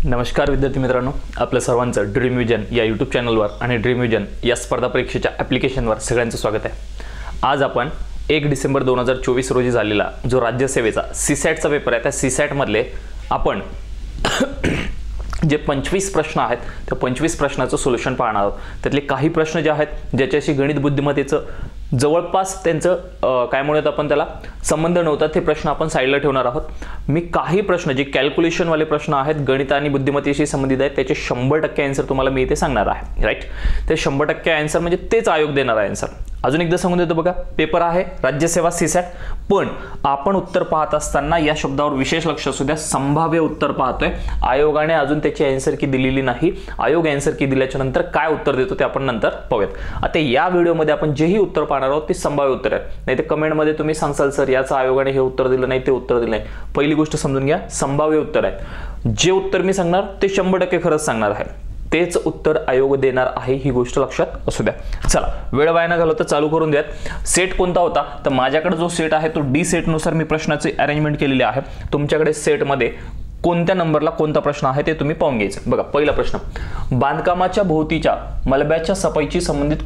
नमस्कार विद्यार्थी मित्रांनो, आपल्या सर्वांचं ड्रीम विजन या यूट्यूब चॅनलवर आणि ड्रीम विजन या स्पर्धा परीक्षेच्या ॲप्लिकेशनवर सगळ्यांचं स्वागत आहे। आज आपण 1 डिसेंबर 2024 रोजी झालेला जो राज्यसेवेचा सीसॅटचा पेपर आहे त्या सीसॅटमधले आपण जे 25 प्रश्न आहेत त्या 25 प्रश्नाचं सोल्युशन पाहणार आहोत। त्यातले काही प्रश्न जे आहेत ज्याच्याशी गणित बुद्धिमत्तेचं जवळपास त्यांचं काय म्हणूयात आपण त्याला संबंध नव्हता ते प्रश्न आपण साईडला ठेवणार आहोत। मी काही प्रश्न जे कॅल्क्युलेशन वाले प्रश्न आहेत गणित आणि बुद्धिमत्तेशी संबंधित आहेत त्याचे 100% आन्सर तुम्हाला मी इथे सांगणार आहे, राईट। ते 100% आन्सर म्हणजे तेच आयोग देणार आहे आन्सर। अजून एकदा सांगून देतो बघा, पेपर आहे राज्यसेवा सीसॅट, पण आपण उत्तर पाहत असताना या शब्दावर विशेष लक्ष असू द्या, संभाव्य उत्तर पाहतोय। आयोगाने अजून त्याची आन्सर की दिलेली नाही। आयोग आन्सर की दिल्याच्या नंतर काय उत्तर देतो ते आपण नंतर पाहूयात। आता या व्हिडिओमध्ये आपण जेही उत्तर पाहणार आहोत ते संभाव्य उत्तर आहे, नाही ते कमेंटमध्ये तुम्ही सांगसाल सर याचं आयोगाने हे उत्तर दिलं नाही ते उत्तर दिलं नाही। पहिली गोष्ट समजून घ्या, संभाव्य उत्तर आहे। जे उत्तर मी सांगणार ते 100% खरंच सांगणार आहे, तेच उत्तर आयोग देणार आहे, ही गोष्ट लक्षात असू द्या। चला वेळ वाया न घालवता चालू करून द्यात। सेट कोणता होता तर माझ्याकडे जो सेट आहे तो डी सेट नुसार मी प्रश्नाची अरेंजमेंट केलेली आहे। तुमच्याकडे सेटमध्ये कोणत्या नंबरला कोणता प्रश्न आहे ते तुम्ही पाहून घ्यायचं। बघा पहिला प्रश्न, बांधकामाच्या भोवतीच्या मलब्याच्या सफाईची संबंधित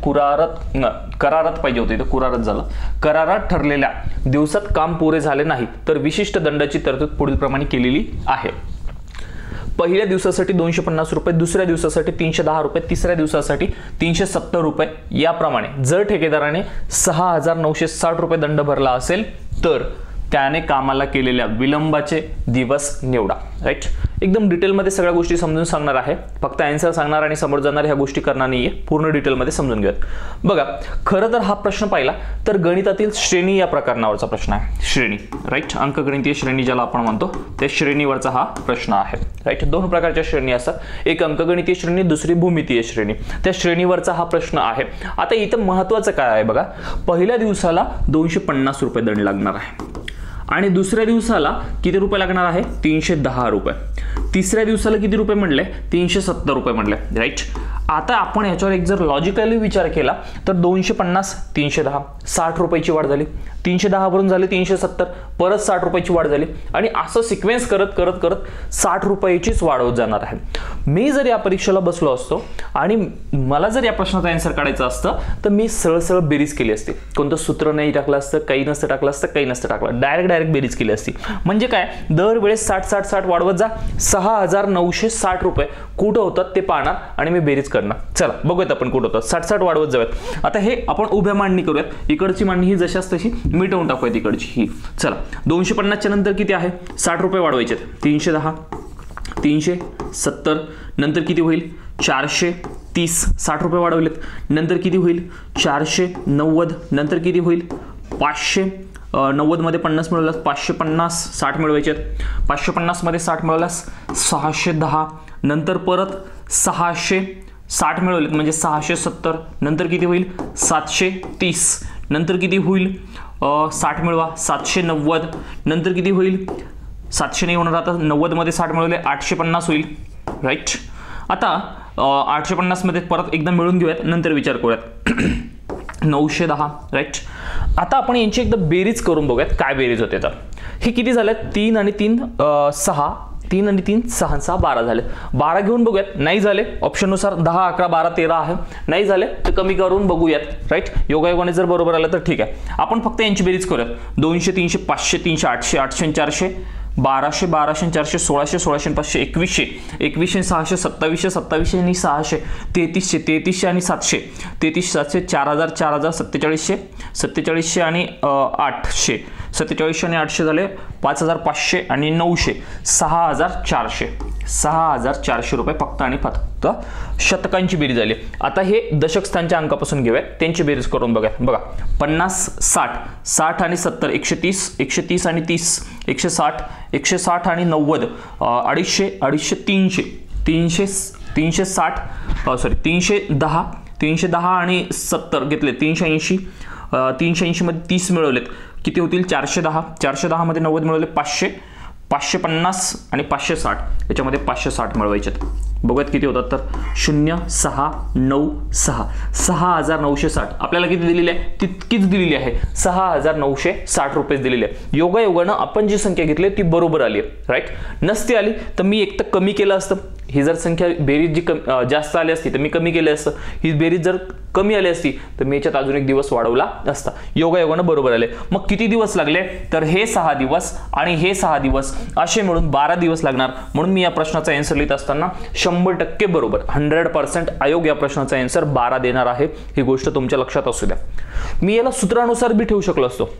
करारात पाहिजे होती, तर कुरारत झालं। करारात ठरलेल्या दिवसात काम पुरे झाले नाही तर विशिष्ट दंडाची तरतूद पुढील प्रमाणे केलेली आहे। पहिल्या दिवसासाठी 250 रुपये, दुसऱ्या दिवसासाठी 310 रुपये, तिसऱ्या दिवसासाठी 370 रुपये याप्रमाणे जर ठेकेदाराने 6960 रुपये दंड भरला असेल तर त्याने कामाला केलेल्या विलंबाचे दिवस निवडा, राईट। एकदम डिटेलमध्ये सगळ्या गोष्टी समजून सांगणार आहे, फक्त आन्सर सांगणार आणि समोर जाणार ह्या गोष्टी करणार नाहीये, पूर्ण डिटेलमध्ये समजून घेऊयात। बघा खरं तर हा प्रश्न पाहिला तर गणितातील श्रेणी या प्रकरणावरचा प्रश्न आहे, श्रेणी, राईट। अंकगणितीय श्रेणी ज्याला आपण म्हणतो त्या श्रेणीवरचा हा प्रश्न आहे, राईट। दोन प्रकारच्या श्रेणी असतात, एक अंकगणितीय श्रेणी, दुसरी भूमितीय श्रेणी, त्या श्रेणीवरचा हा प्रश्न आहे। आता इथं महत्त्वाचं काय आहे बघा, पहिल्या दिवसाला 250 रुपये दंड लागणार आहे आणि दुसऱ्या दिवसाला किती रुपये लागणार आहे 310 रुपये, तिसऱ्या दिवसाला किती रुपये म्हणले 370 रुपये म्हणले, राईट। आता आपण याच्यावर एक जर लॉजिकली विचार केला तर 250 310 60 रुपयाची वाढ झाली, 310 वरून झाली 370, परत 60 रुपयाची वाढ झाली आणि असं सिक्वेन्स करत करत करत 60 रुपयाचीच वाढ होत जाणार आहे। मी जर या परीक्षेला बसलो असतो आणि मला जर या प्रश्नाचा आन्सर काढायचा असतं तर मी सरळ बेरीज केली असती, कोणतं सूत्र नाही टाकलं असतं, काही नसतं टाकलं असतं, काही नसतं टाकलं, डायरेक्ट बेरीज केली असती। म्हणजे काय, दरवेळेस 60 वाढवत जा, 6960 रुपये कुठं होतात ते पाहणार आणि मी बेरीज करणार। चला बघूयात आपण कुठं होतात, 60 वाढवत जाऊयात। आता हे आपण उभ्या मांडणी करूयात, इकडची मांडणी ही जशाच तशी मिटवून टाकूयात इकडची ही। चला 250 च्या नंतर किती आहे 60 रुपये वाढवायचे, 310 370 नंतर किती होईल 430, 60 रुपये वाढवलेत, नंतर किती होईल 490, नंतर किती होईल 590 मध्ये 50 मिळवल्यास 550, 60 मिळवायचे, 550 मध्ये 60 मिळवल्यास 610, नंतर परत 660 मिळवलेत म्हणजे 670, नंतर किती होईल 730, नंतर किती होईल 60 मिळवा 790, नंतर किती होईल 700 नाही होणार, आता 90 मध्ये 60 मिळवले 850 होईल, राईट। आता 850 मध्ये परत एकदा मिळून घेऊयात, नंतर विचार करूयात 910, राईट। आता आपण यांची एकदा बेरीज करून बघूयात काय बेरीज होते। तर हे किती झाले 3 आणि 3 6, 3 आणि 3 6 6 12 झाले, 12 घेऊन बघूयात, नाही झाले ऑप्शननुसार 10 11 12 13 आहे, नाही झाले तर कमी करून बघूयात, राईट। योगायोगाने जर बरोबर आलं तर ठीक आहे, आपण फक्त यांची बेरीज करूयात। 200 300 500 300 800 800 400 1200 1200 400 1600 1600 500 2100 2100 600 2700 2700 आणि 600 3300 3300 आणि 700 3300 700 4000 4000 4700 4700 आणि 800 4700 आणि 800 झाले 5500 आणि 900 6400 रुपये फक्त आणि फक्त शतकांची बेरीज झाली। आता हे दशक स्थानच्या अंकापासून घेऊयात, त्यांची बेरीज करून बघा। 50 60 60 आणि 70 130 130 आणि 30 160 160 आणि 90 250 250 300 360 310 310 आणि 70 घेतले 380 380 मध्ये 30 मिळवलेत किती होतील 410 410 मध्ये 90 मिळवले 500 550 आणि 560 याच्यामध्ये 560 मिळवायचे, बघूयात किती होतात तर 0696 6960 आपल्याला किती दिलेली आहे तितकीच दिलेली आहे 6960 रुपये दिलेले आहे. योगायोगानं आपण जी संख्या घेतली ती बरोबर आली आहे राईट. नसती आली तर मी एक तर कमी केलं असतं. ही जर संख्या बेरीज जी जास्त आली असती तर मी कमी केली असतं. ही बेरीज जर कमी आली असती तर मी याच्यात अजून एक दिवस वाढवला असता. योगायोगानं बरोबर आले. मग किती दिवस लागले तर हे 6 दिवस आणि हे 6 दिवस असे मिळून 12 दिवस लागणार. म्हणून मी या प्रश्नाचा आन्सर लिहित असताना 100% बरोबर 100% आयोग या प्रश्नाचा आन्सर 12 देणार आहे. ही गोष्ट तुमच्या लक्षात असू द्या. मी याला सूत्रानुसार बी ठेवू शकलो असतो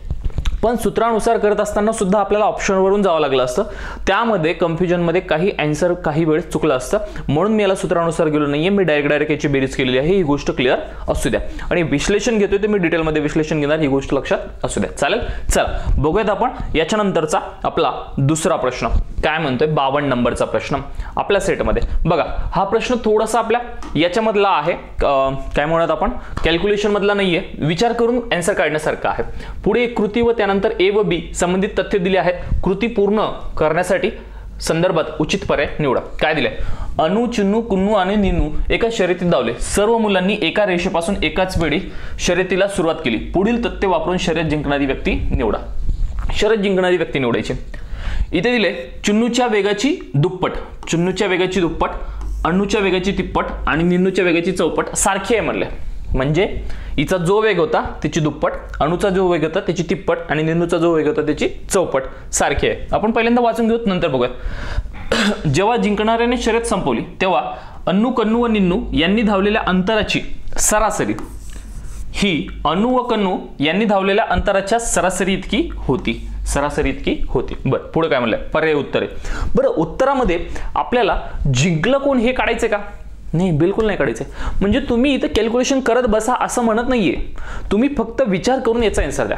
पण सूत्रानुसार करत असताना सुद्धा आपल्याला ऑप्शनवरून जावं लागलं असतं. त्यामध्ये कन्फ्युजनमध्ये काही आन्सर काही वेळेस चुकलं असतं. म्हणून मी याला सूत्रानुसार गेलो नाहीये. मी डायरेक्ट याची बेरीज केलेली आहे. ही गोष्ट क्लिअर असू द्या. आणि विश्लेषण घेतोय ते मी डिटेलमध्ये विश्लेषण घेणार. ही गोष्ट लक्षात असू द्या. चालेल. चला बघूयात आपण याच्यानंतरचा आपला दुसरा प्रश्न काय म्हणतोय. 52 नंबरचा प्रश्न आपल्या सेटमध्ये बघा. हा प्रश्न थोडासा आपल्या याच्यामधला आहे काय म्हणत आपण कॅल्क्युलेशन मधला नाहीये. विचार करून आन्सर काढण्यासारखा आहे. पुढे एक कृती व त्यानंतर ए व बी संबंधित तथ्य दिले आहेत. कृती पूर्ण करण्यासाठी संदर्भात उचित पर्याय निवडा. काय दिले. अनु चिन्नू कुन्नू आणि निन्नू एका शर्यतीत धावले. सर्व मुलांनी एका रेषेपासून एकाच वेळी शर्यतीला सुरुवात केली. पुढील तथ्य वापरून शर्यत जिंकणारी व्यक्ती निवडा. शर्यत जिंकणारी व्यक्ती निवडायची. इथे दिले चिन्नूच्या वेगाची दुप्पट, चिन्नूच्या वेगाची दुप्पट, अणूच्या वेगाची तिप्पट आणि निन्नूच्या वेगाची चौपट सारखी आहे म्हणले. म्हणजे हिचा जो वेग होता त्याची दुप्पट, अणूचा जो वेग होता त्याची तिप्पट आणि निन्नूचा जो वेग होता त्याची चौपट सारखी आहे. आपण पहिल्यांदा वाचून घेऊ नंतर बघूयात. जेव्हा जिंकणाऱ्याने शर्यत संपवली तेव्हा अनु कन्नू व निन्नू यांनी धावलेल्या अंतराची सरासरी ही अनु व कन्नू यांनी धावलेल्या अंतराच्या सरासरी इतकी होती. सरासरी इतकी होती. बरं पुढे काय म्हणलंय पर्याय उत्तरे. बरं उत्तरामध्ये आपल्याला जिंकलं कोण हे काढायचं का. नाही बिलकुल नाही काढायचं. म्हणजे तुम्ही इथे कॅल्क्युलेशन करत बसा असं म्हणत नाहीये. तुम्ही फक्त विचार करून याचा आन्सर द्या.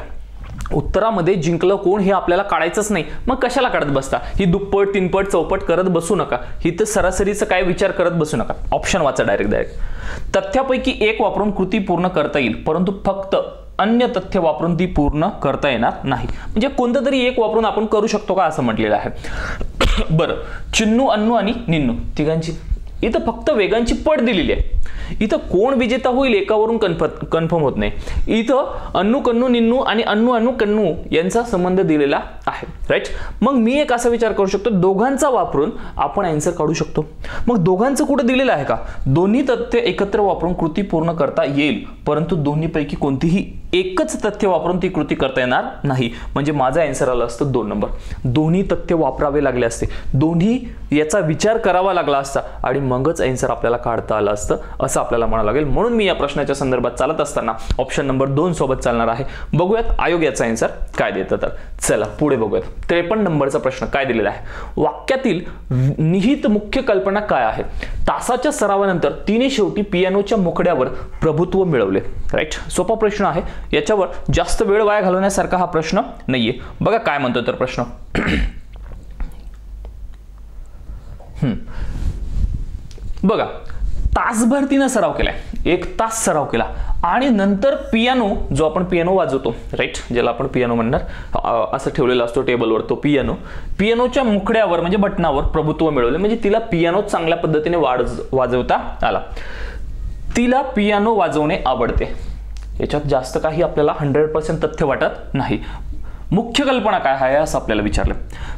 उत्तरामध्ये जिंकलं कोण हे आपल्याला काढायचंच नाही. मग कशाला काढत बसता. ही दुप्पट तीनपट चौपट करत बसू नका. ही तर सरासरीचं काय विचार करत बसू नका. ऑप्शन वाचा डायरेक्ट. तथ्यापैकी एक वापरून कृती पूर्ण करता येईल परंतु फक्त अन्य तथ्य वापरून ती पूर्ण करता येणार नाही. म्हणजे कोणतं तरी एक वापरून आपण करू शकतो का असं म्हटलेलं आहे. बरं चिन्नू अण्णू आणि निन्नू तिघांची इथं फक्त वेगांची पट दिलेली आहे. इथं कोण विजेता होईल एकावरून कन्फर्म होत नाही. इथं अण्णू कन्नू निन्नू आणि अण्णू अण्णू कन्नू यांचा संबंध दिलेला आहे राईट. मग मी एक असा विचार करू शकतो दोघांचा वापरून आपण आन्सर काढू शकतो. मग दोघांचं कुठे दिलेलं आहे का. दोन्ही तथ्य एकत्र वापरून कृती पूर्ण करता येईल परंतु दोन्हीपैकी कोणतीही एकच तथ्य वापरून ती कृती करता येणार नाही. म्हणजे माझा आन्सर आला असतं 2 नंबर. दोन्ही तथ्य वापरावे लागले असते. दोन्ही याचा विचार करावा लागला असता आणि मगच आन्सर आपल्याला काढता आलं असतं असं आपल्याला म्हणावं लागेल. म्हणून मी या प्रश्नाच्या संदर्भात चालत असताना ऑप्शन नंबर 2 सोबत चालणार आहे. बघूयात आयोग याचा आन्सर काय देतं तर. चला पुढे बघूयात. 53 नंबरचा प्रश्न काय दिलेला आहे. वाक्यातील निहित मुख्य कल्पना काय आहे. तासाच्या सरावानंतर तिने शेवटी पियानोच्या मुखड्यावर प्रभुत्व मिळवले राईट. सोपा प्रश्न आहे. याच्यावर जास्त वेळ वाया घालवण्यासारखा हा प्रश्न नाहीये. बघा काय म्हणतो तर प्रश्न. बघा तासभर तिने सराव केलाय. 1 तास सराव केला आणि नंतर पियानो जो आपण पियानो वाजवतो राईट ज्याला आपण पियानो म्हणणार असं ठेवलेला असतो टेबलवर तो पियानोच्या मुखड्यावर म्हणजे बटनावर प्रभुत्व मिळवले. म्हणजे तिला पियानो चांगल्या पद्धतीने वाजवता आला. तिला पियानो वाजवणे आवडते. याच्यात जास्त काही आपल्याला 100% तथ्य वाटत नाही. मुख्य कल्पना काय आहे असं आपल्याला विचारलं.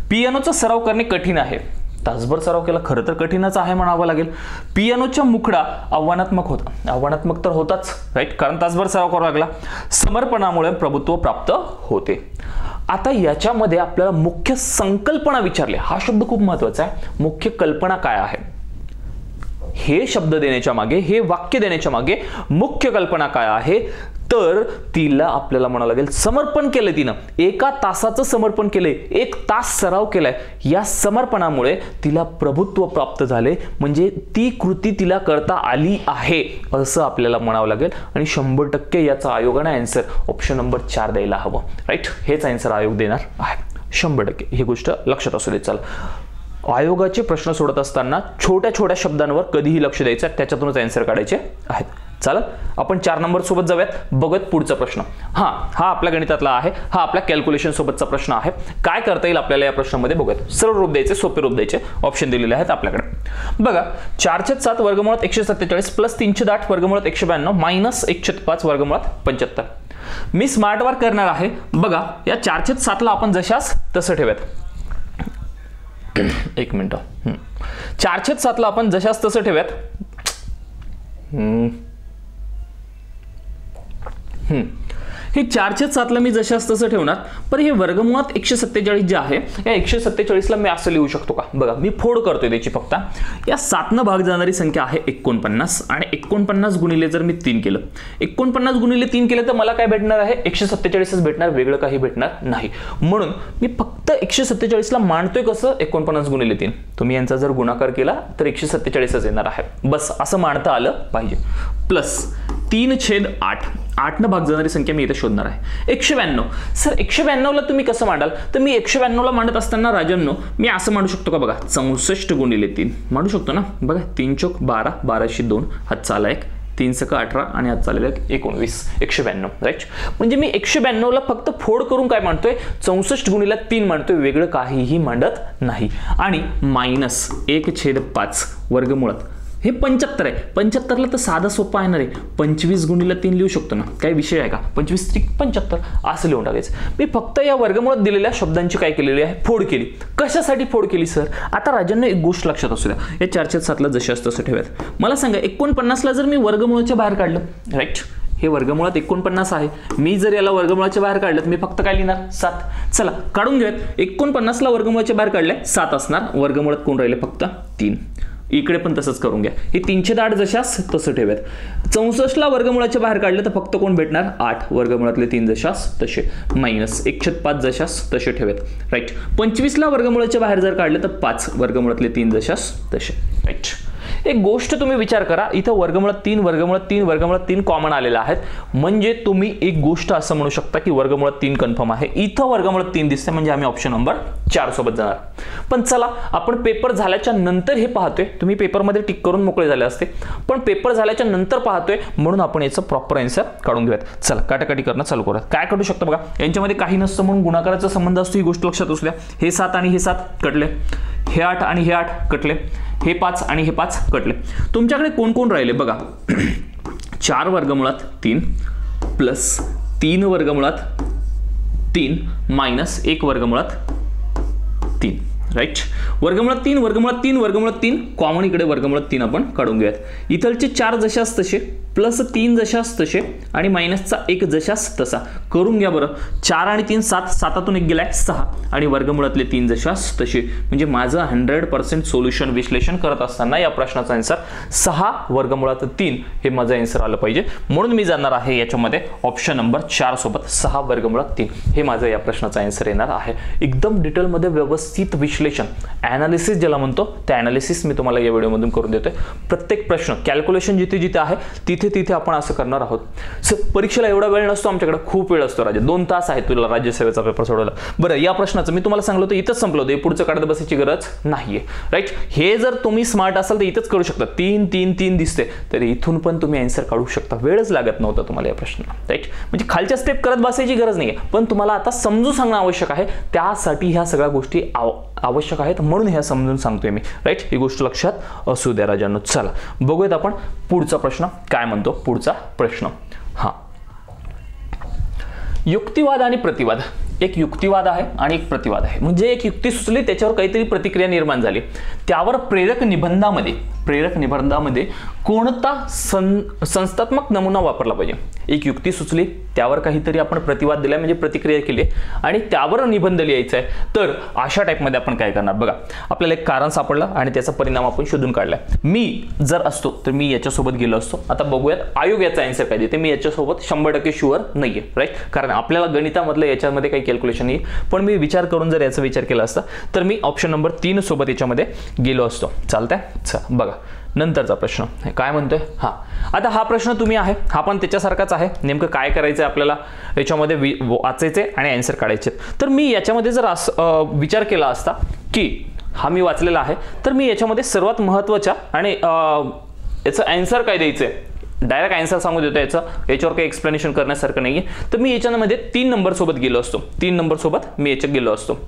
पियानोचा सराव करणे कठीण आहे. तासभर सराव केला खरं तर कठीणच आहे म्हणावं लागेल. पियानोच्या मुखडा आव्हानात्मक होता. आव्हानात्मक तर होताच राईट कारण तासभर सराव करावा लागला. समर्पणामुळे प्रभुत्व प्राप्त होते. आता याच्यामध्ये आपल्याला मुख्य संकल्पना विचारले. हा शब्द खूप महत्वाचा आहे. मुख्य कल्पना काय आहे हे शब्द देण्याच्या मागे हे वाक्य देण्याच्या मागे मुख्य कल्पना काय आहे तर तिला आपल्याला म्हणावं लागेल समर्पण केलं. तिनं 1 तासाचं समर्पण केलंय. 1 तास सराव केलाय. या समर्पणामुळे तिला प्रभुत्व प्राप्त झाले. म्हणजे ती कृती तिला करता आली आहे असं आपल्याला म्हणावं लागेल. आणि 100% याचा आयोगाने आन्सर ऑप्शन नंबर 4 द्यायला हवं राईट. हेच आन्सर आयोग देणार आहे 100%. ही गोष्ट लक्षात असू दे. चला आयोगाचे प्रश्न सोडत असताना छोट्या छोट्या शब्दांवर कधीही लक्ष द्यायचं त्याच्यातूनच आन्सर काढायचे आहेत. चालेल, आपण 4 नंबर सोबत जाऊयात, बघूयात पुढचा प्रश्न. हा आपल्या गणितातला आहे, हा आपल्या कॅल्क्युलेशन सोबतचा प्रश्न आहे. काय करता येईल आपल्याला या प्रश्नामध्ये बघूयात. सरळ रूप द्यायचे, सोपे रूप द्यायचे, ऑप्शन दिलेले आहेत आपल्याकडे. बघा 4/7 वर्गमुळात 147 प्लस 3/8 वर्गमुळात 192 मायनस 1/5 वर्गमुळात 75. मी स्मार्ट वर्क करणार आहे. बघा या 4/7 ला आपण जशास तसं ठेवूयात. एक मिनिट. 4/7 ला आपण जशास तसं ठेवूयात. हे 4/7 ला मी जशास तसं ठेवणार. पण हे वर्गमुळात 147 जे आहे, या 147 ला मी असं लिहू शकतो का? बघा मी फोड करतोय त्याची फक्त. या 7 न भाग जाणारी संख्या आहे 49 आणि 49 गुणिले जर मी 3 केलं, 49 गुणिले 3 केलं तर मला काय भेटणार आहे? 147च भेटणार, वेगळं काही भेटणार नाही. म्हणून मी फक्त 147 ला मांडतोय कसं? 49 गुणिले 3. तुम्ही यांचा जर गुणाकार केला तर 147च येणार आहे. बस असं मांडता आलं पाहिजे. प्लस 3/8, 8 न भाग जाणारी संख्या मी इथे शोधणार आहे. 192. सर 192 ला तुम्ही कसं मांडाल? तर मी 192 ला मांडत असताना राजांनो मी असं मांडू शकतो का? बघा 64 गुणिले 3 मांडू शकतो ना. बघा 3 चौक 12, 12 2, हात चाला 1, 3 सक 18 आणि हात चालेला 19, 192. राईट. म्हणजे मी 192 ला फक्त फोड करून काय मांडतोय? 64 गुणिले 3 मांडतोय, वेगळं काहीही मांडत नाही. आणि मायनस 1/5 वर्गमुळात हे 75 आहे. 75 ला तर साधा सोपा येणार आहे. 25 गुणिले 3 लिहू शकतो ना, काही विषय आहे का? 25 × 75 असं लिहून टाकायचं. मी फक्त या वर्गमुळात दिलेल्या शब्दांची काय केलेली आहे? फोड केली. कशासाठी फोड केली सर? आता राजांना एक गोष्ट लक्षात असू द्या. या 4/7 ला जशास तसं ठेवायचं. मला सांगा 49 ला जर मी वर्गमुळाच्या बाहेर काढलं, राईट, हे वर्गमुळात 49 आहे. मी जर याला वर्गमुळाच्या बाहेर काढलं तर मी फक्त काय लिहिणार? 7. चला काढून घेऊयात. 49 ला वर्गमुळाच्या बाहेर काढले 7 असणार, वर्गमुळात कोण राहिले? फक्त 3. इकडे पण तसंच करून घ्या. हे 3/8 जशास तसं ठेवूयात. 64 ला वर्गमुळाच्या बाहेर काढलं तर फक्त कोण भेटणार? 8, वर्गमुळातले 3 जशास तसे, मायनस 1/5 जशास तसे ठेवूयात. राईट. 25 ला वर्गमुळाच्या बाहेर जर काढलं तर 5, वर्गमुळातले 3 जशास तसे. राईट. एक गोष्ट तुम्ही विचार करा, इथं वर्गमुळात 3 वर्गमुळात 3 वर्गमुळात 3 कॉमन आलेला आहेत. म्हणजे तुम्ही एक गोष्ट असं म्हणू शकता की वर्गमुळात 3 कन्फर्म आहे. इथं वर्गमुळात 3 दिसते, म्हणजे आम्ही ऑप्शन नंबर 4 सोबत जाणार. पण चला आपण पेपर झाल्याच्या नंतर हे पाहतोय. तुम्ही पेपरमध्ये टिक करून मोकळे झाले असते, पण पेपर झाल्याच्या नंतर पाहतोय म्हणून आपण याचं प्रॉपर आन्सर काढून घेऊयात. चला काटाकाटी करणं चालू करूयात. काय काढू शकतो बघा, यांच्यामध्ये काही नसतं म्हणून गुणाकाराचा संबंध असतो, ही गोष्ट लक्षात असू द्या. हे 7 आणि हे 7 कटले, हे 8 आणि हे 8 कटले, हे 5 आणि हे 5 कटले. तुमच्याकडे कोण कोण राहिले बघा. 4 वर्गमुळात 3 प्लस 3 वर्गमुळात 3 मायनस 1 वर्गमुळात 3. राईट. वर्गमुळात 3 वर्गमुळात 3 वर्गमुळात 3 कॉमन, इकडे वर्गमुळात 3 आपण काढून घेऊयात. इथलचे 4 जशास तसे, प्लस 3 जशास तसे आणि मायनसचा 1 जशास तसा करून घ्या बरं. 4 आणि 3 7, 7तून 1 गेलाय 6 आणि वर्गमुळातले 3 जशास तसे. म्हणजे माझं 100% सोल्युशन विश्लेषण करत असताना या प्रश्नाचा आन्सर 6 वर्गमुळात 3 हे माझं आन्सर आलं पाहिजे. म्हणून मी जाणार आहे याच्यामध्ये ऑप्शन नंबर 4 सोबत. 6 वर्गमुळात 3 हे माझं या प्रश्नाचा आन्सर येणार आहे. एकदम डिटेलमध्ये व्यवस्थित विश्लेषण, ॲनालिसिस ज्याला म्हणतो, त्या ॲनालिसिस मी तुम्हाला या व्हिडिओमधून करून देतोय. प्रत्येक प्रश्न कॅल्क्युलेशन जिथे जिथे आहे तिथे आपण असं करणार आहोत. सर परीक्षेला एवढा वेळ नसतो आमच्याकडे, खूप वेळ असतो राजा. 2 तास आहे तुला राज्यसेवेचा पेपर सोडवला. बरं या प्रश्नाचं मी तुम्हाला सांगलो होतं इथंच संपलं होतं, पुढचं काढत बसायची गरज नाहीये. राईट. हे जर तुम्ही स्मार्ट असाल तर इथंच करू शकता. 3 3 3 दिसते तर इथून पण तुम्ही आन्सर काढू शकता. वेळच लागत नव्हता तुम्हाला या प्रश्नाला. राईट. म्हणजे खालच्या स्टेप करत बसायची गरज नाहीये, पण तुम्हाला आता समजून सांगणं आवश्यक आहे. त्यासाठी ह्या सगळ्या गोष्टी आवश्यक आहेत, म्हणून ह्या समजून सांगतोय मी. राईट. ही गोष्ट लक्षात असू द्या राजांनो. चला बघूयात आपण पुढचा प्रश्न काय म्हणतो. पुढचा प्रश्न हा युक्तिवाद आणि प्रतिवाद. एक युक्तिवाद आहे आणि एक प्रतिवाद आहे. म्हणजे एक युक्ती सुचली, त्याच्यावर काहीतरी प्रतिक्रिया निर्माण झाली, त्यावर प्रेरक निबंधामध्ये कोणता संस्थात्मक नमुना वापरला पाहिजे. एक युक्ती सुचली, त्यावर काहीतरी आपण प्रतिवाद दिलाय म्हणजे प्रतिक्रिया केली आणि त्यावर निबंध लिहायचा आहे. तर अशा टाईपमध्ये आपण काय करणार बघा. आपल्याला एक कारण सापडलं आणि त्याचा परिणाम आपण शोधून काढलाय. मी जर असतो तर मी याच्यासोबत गेलो असतो. आता बघूयात आयोग याचा आन्सर काय देते. मी याच्यासोबत 100% शुअर नाहीये. राईट. कारण आपल्याला गणितामधलं याच्यामध्ये काही कॅल्क्युलेशन नाही, पण मी विचार करून जर याचा विचार केला असता तर मी ऑप्शन नंबर 3 सोबत याच्यामध्ये गेलो असतो. चालतंय. चला बघा नंतरचा प्रश्न काय म्हणतोय. आता हा प्रश्न तुम्ही आहे, हा पण त्याच्यासारखाच आहे. नेमकं काय करायचं आपल्याला याच्यामध्ये वाचायचे आणि आन्सर काढायचे. तर मी याच्यामध्ये जर विचार केला असता की हा मी वाचलेला आहे, तर मी याच्यामध्ये सर्वात महत्त्वाच्या आणि याचं आन्सर काय द्यायचंय डायरेक्ट आन्सर सांगू देतो याच्यावर काही एक्सप्लेनेशन करण्यासारखं नाहीये. तर मी याच्यामध्ये 3 नंबर सोबत गेलो असतो, 3 नंबर सोबत मी याच्यात गेलो असतो.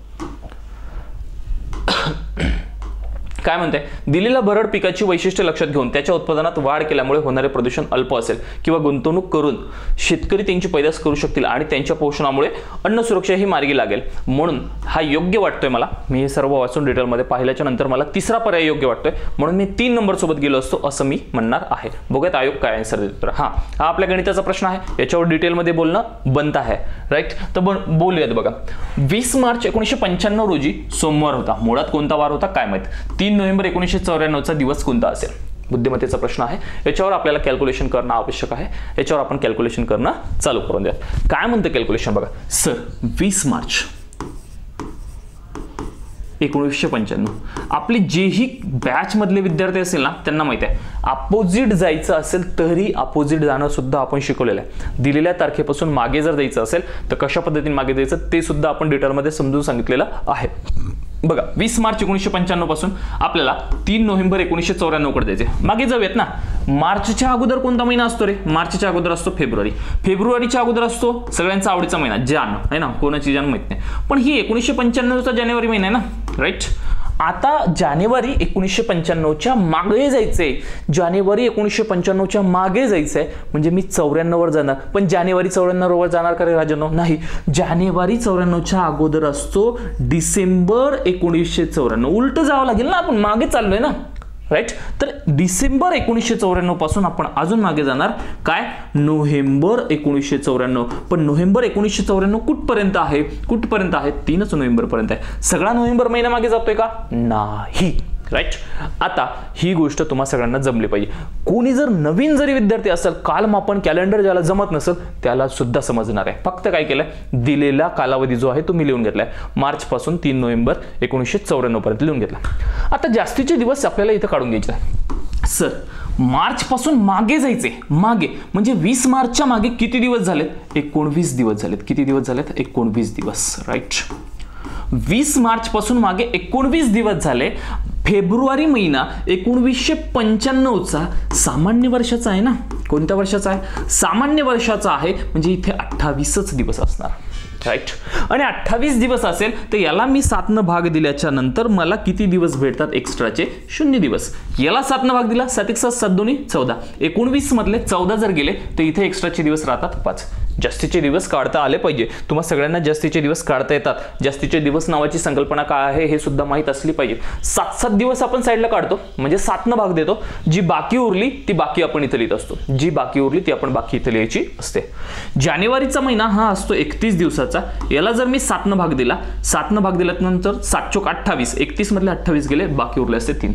काय म्हणते, दिलेल्या भरड पिकाची वैशिष्ट्ये लक्षात घेऊन त्याच्या उत्पादनात वाढ केल्यामुळे होणारे प्रदूषण अल्प असेल किंवा गुंतवणूक करून शेतकरी त्यांची पैदास करू शकतील आणि त्यांच्या पोषणामुळे अन्न सुरक्षा ही मार्गी लागेल, म्हणून हा योग्य वाटतोय मला. मी हे सर्व वाचून डिटेलमध्ये पाहिल्याच्या नंतर मला तिसरा पर्याय योग्य वाटतोय, म्हणून मी 3 नंबर सोबत गेलो असतो असं मी म्हणणार आहे. बघूयात आयोग काय आन्सर देतो. हा आपल्या गणिताचा प्रश्न आहे, याच्यावर डिटेलमध्ये बोलणं बनत आहे, राईट. तर बोलूयात बघा. 20 मार्च 1995 रोजी सोमवार होता. मुळात कोणता वार होता काय माहित. 3 नोव्हेंबर 1994 दिवस कोणता असेल, बुद्धिमत्तेचा प्रश्न आहे. याच्यावर आपल्याला कॅल्क्युलेशन करणं आवश्यक आहे. याच्यावर आपण कॅल्क्युलेशन करणं चालू करून द्या. काय म्हणतं कॅल्क्युलेशन बघा. सर 20 मार्च 1995 आपले जेही बॅच मधले विद्यार्थी असेल ना त्यांना माहिती आहे, अपोजिट जायचं असेल तरी अपोजिट जाणं सुद्धा आपण शिकवलेलं आहे. दिलेल्या तारखेपासून मागे जर जायचं असेल तर कशा पद्धतीने मागे जायचं ते सुद्धा आपण डिटेलमध्ये समजून सांगितलेलं आहे. बघा 20 मार्च 1995 पासून आपल्याला 3 नोव्हेंबर 1994 कडे जायचे. मागे जाऊयात ना. मार्चच्या अगोदर कोणता महिना असतो रे, मार्चच्या अगोदर असतो फेब्रुवारी. फेब्रुवारीच्या अगोदर असतो सगळ्यांचा आवडीचा महिना जान, आहे ना, कोणाची जान माहित नाही, पण ही 1995चा जानेवारी महिना आहे ना, राईट. आता जानेवारी 1995च्या मागे जायचंय, जानेवारी 1995च्या मागे जायचंय म्हणजे मी 94 वर जाणार. पण जानेवारी 94 वर जाणार का रे राजांनो, नाही. जानेवारी 94च्या अगोदर असतो डिसेंबर 1994. उलट जावं लागेल ना, आपण मागे चाललोय ना, राईट. तर डिसेंबर 1994 पासून आपण अजून मागे जाणार काय, नोव्हेंबर 1994. पण नोव्हेंबर 1994 कुठपर्यंत आहे, कुठपर्यंत आहे, 3 नोव्हेंबर पर्यंत आहे. सगळा नोव्हेंबर महिना मागे जातोय का, नाही, राईट. आता ही गोष्ट तुम्हा सगळ्यांना जमली पाहिजे. कोणी जर नवीन जरी विद्यार्थी असेल, कालमापन कॅलेंडर ज्याला जमत नसेल त्याला सुद्धा समजणार आहे. फक्त काय केलंय, दिलेला कालावधी जो आहे तो मी लिहून घेतलाय, मार्च पासून 3 नोव्हेंबर 1994 पर्यंत लिहून घेतला. आता जास्तीचे दिवस आपल्याला इथं काढून घ्यायचे आहे. सर मार्च पासून मागे जायचे, मागे म्हणजे 20 मार्चच्या मागे किती दिवस झालेत, 19 दिवस झालेत. किती दिवस झालेत, 19 दिवस, राईट. 20 मार्च पासून मागे 19 दिवस झाले. फेब्रुवारी महिना 1995चा सामान्य वर्षाचा आहे ना, कोणत्या वर्षाचा आहे, सामान्य वर्षाचा आहे, म्हणजे इथे 28च दिवस असणार, राईट. आणि 28 दिवस असेल तर याला मी 7 भाग दिल्याच्या नंतर मला किती दिवस भेटतात एक्स्ट्राचे, 0 दिवस. याला 7 भाग दिला, 7 1 7 7 2 14. 19 मधले 14 जर गेले तर इथे एक्स्ट्राचे दिवस राहतात 5. जास्तीचे दिवस काढता आले पाहिजे. तुम्हा सगळ्यांना जास्तीचे दिवस काढता येतात. जास्तीचे दिवस नावाची संकल्पना काय आहे हे सुद्धा माहित असली पाहिजे. 7-7 दिवस आपण साईडला काढतो, म्हणजे 7 भाग देतो. जी बाकी उरली ती बाकी आपण इथे लिहित असतो, जी बाकी उरली ती आपण बाकी इथे लिहायची असते. जानेवारीचा महिना हा असतो 31 दिवसाचा. याला जर मी 7 भाग दिला, 7 भाग दिल्यानंतर 7 चोक 28, 31 मधले 28 गेले, बाकी उरले असते 3.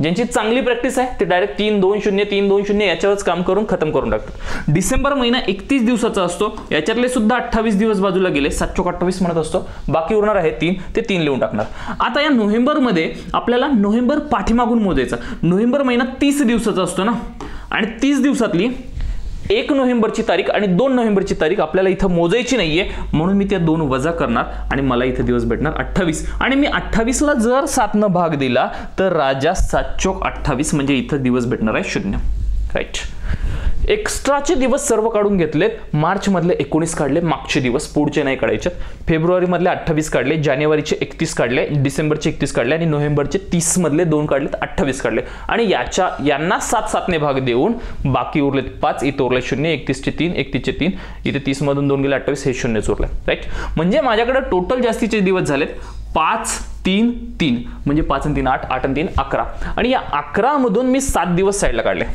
ज्यांची चांगली प्रॅक्टिस आहे ते डायरेक्ट 3 2 0 3 2 0 याच्यावरच काम करून खतम करून टाकतात. डिसेंबर महिना 31 दिवसाचा असतो, याच्यातले सुद्धा 28 दिवस बाजूला गेले, 7 चोक 28 म्हणत असतो, बाकी उरणार आहे 3, ते 3 लिहून टाकणार. आता या नोव्हेंबर मध्ये आपल्याला नोव्हेंबर पाठीमागून मोजायचा. नोव्हेंबर महिना 30 दिवसाचा असतो ना, आणि 30 दिवसातली 1 नोव्हेंबरची तारीख आणि 2 नोव्हेंबरची तारीख आपल्याला इथं मोजायची नाहीये, म्हणून मी त्या 2 वजा करणार आणि मला इथे दिवस भेटणार 28. आणि मी 28ला जर 7 भाग दिला तर राजा 7 चोक 28, म्हणजे इथं दिवस भेटणार आहे 0, राईट. एक्स्ट्राचे दिवस सर्व काढून घेतलेत. मार्च मधले 19 काढले, मागचे दिवस पुढचे नाही काढायचे. फेब्रुवारी मधले 28 काढले, जानेवारीचे 31 काढले, डिसेंबरचे 31 काढले आणि नोव्हेंबरचे 30 मधले 2 काढलेत, 28 काढले. आणि यांना 7 ने भाग देऊन बाकी उरलेत 5, इथे उरले 0, 31चे 3, 31चे 3, इथे 30 मधून 2 गेले 28, हे 0 उरले, राईट. म्हणजे माझ्याकडे टोटल जास्तीचे दिवस झालेत 5 3 3, म्हणजे 5 आणि 3 8, 8 आणि 3 11. आणि या 11 मधून मी 7 दिवस साईडला काढले.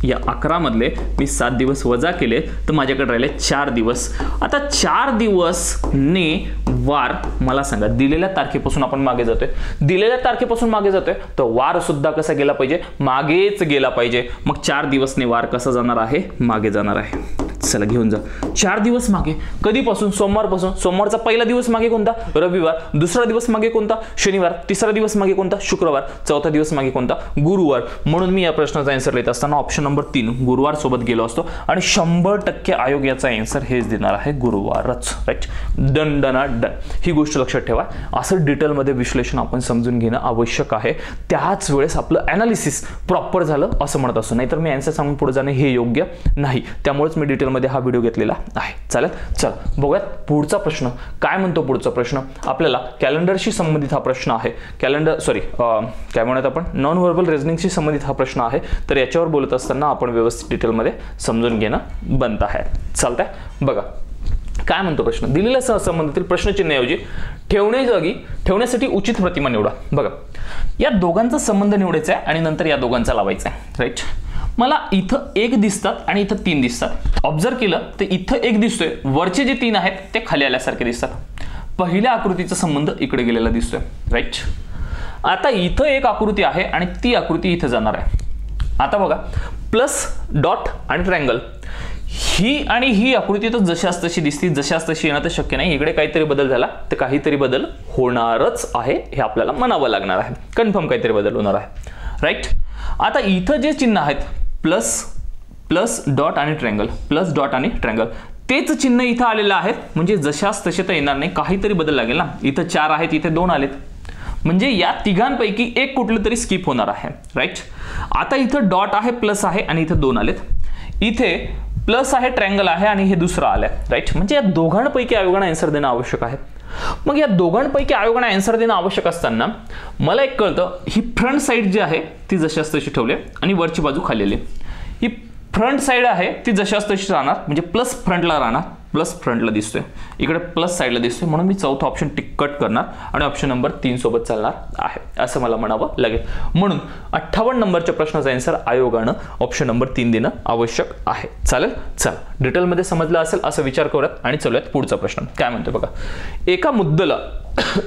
या 11 मधले मी 7 दिवस वजा केले तर माझ्याकडे राहिले 4 दिवस. आता 4 दिवस ने वार मला सांगा, दिलेल्या तारखेपासून आपण मागे जातोय, दिलेल्या तारखेपासून मागे जातोय तर वार सुद्धा कसा गेला पाहिजे, मागेच गेला पाहिजे. मग 4 दिवस ने वार कसा जाणार आहे, मागे जाणार आहे. चला घेऊन जा 4 दिवस मागे, कधीपासून? सोमवारपासून. सोमवारचा पहिला दिवस मागे कोणता? रविवार. दुसरा दिवस मागे कोणता? शनिवार. तिसरा दिवस मागे कोणता? शुक्रवार. चौथा दिवस मागे कोणता? गुरुवार. म्हणून मी या प्रश्नाचा आन्सर लिहित असताना ऑप्शन नंबर 3 गुरुवार सोबत गेलो असतो आणि 100% आयोग याचा आन्सर हेच देणार आहे, गुरुवारच. Right, done done done. ही गोष्ट लक्षात ठेवा. असं डिटेलमध्ये विश्लेषण आपण समजून घेणं आवश्यक आहे. त्याच वेळेस आपलं ॲनालिसिस प्रॉपर झालं असं म्हणत असतो, नाहीतर मी आन्सर सांगून पुढे जाणे हे योग्य नाही. त्यामुळेच मी डिटेलमध्ये हा व्हिडिओ घेतलेला आहे. चालेल, चला बघूयात पुढचा प्रश्न काय म्हणतो. पुढचा प्रश्न आपल्याला कॅलेंडरशी संबंधित हा प्रश्न आहे. काय म्हणत आपण, नॉन व्हर्बल रिझनिंगशी संबंधित हा प्रश्न आहे. तर याच्यावर बोलत असताना आपण व्यवस्थित डिटेलमध्ये समजून घेणं बनत आहे. चालतंय, बघा काय म्हणतो प्रश्न. दिलेल्या सहसंबंधातील प्रश्नचिन्हाऐवजी ठेवण्यासाठी उचित प्रतिमा निवडा. बघा, या दोघांचा संबंध निवडायचा आहे आणि नंतर या दोघांचा लावायचा आहे. राईट, मला इथं 1 दिसतात आणि इथं 3 दिसतात. ऑब्झर्व केलं तर इथं 1 दिसतोय, वरचे जे 3 आहेत ते खाली आल्यासारखे दिसतात. पहिल्या आकृतीचा संबंध इकडे गेलेला दिसतोय. राईट, आता इथं एक आकृती आहे आणि ती आकृती इथं जाणार आहे. आता बघा, प्लस डॉट आणि ट्रायंगल, ही आणि ही आकृती तर जशाच तशी दिसती, जशाच तशी येणं तर शक्य नाही. इकडे काहीतरी बदल झाला तर काहीतरी बदल होणारच आहे, हे आपल्याला म्हणावं लागणार आहे. कन्फर्म काहीतरी बदल होणार आहे. राईट, आता इथं जे चिन्ह आहेत प्लस डॉट आणि ट्रायंगल, प्लस डॉट आणि ट्रायंगल, तेच चिन्ह इथं आलेलं आहे. म्हणजे जशाच तसे तर येणार नाही, काहीतरी बदल लागेल ना. इथं 4 आहेत, इथे 2 आलेत, म्हणजे या तिघांपैकी एक कुठलं तरी स्किप होणार आहे. राईट, आता इथं डॉट आहे, प्लस आहे आणि इथं 2 आलेत. इथे प्लस आहे, ट्रायंगल आहे आणि हे दुसरं आलंय. राईट, म्हणजे या दोघांपैकी आयोगाने आन्सर देणं आवश्यक आहे. मग या दोघांपैकी आयोगाने आन्सर देणं आवश्यक असताना मला एक कळतं, ही फ्रंट साईड जी आहे ती जशाच तशी ठेवली आणि वरची बाजू खाली आली. ही फ्रंट साईड आहे ती जशाच तशी राहणार, म्हणजे प्लस फ्रंटला राहणार. प्लस फ्रंटला दिसतोय, इकडे प्लस साईडला दिसतोय, म्हणून मी चौथा ऑप्शन कट करणार आणि ऑप्शन नंबर 3 सोबत चालणार आहे, असं मला म्हणावं लागेल. म्हणून 58 नंबरच्या प्रश्नाचा आन्सर आयोगानं ऑप्शन नंबर 3 देणं आवश्यक आहे. चालेल, चला डिटेलमध्ये समजलं असेल असं विचार करूयात आणि चलूयात पुढचा प्रश्न. काय म्हणतो बघा, एका मुद्दला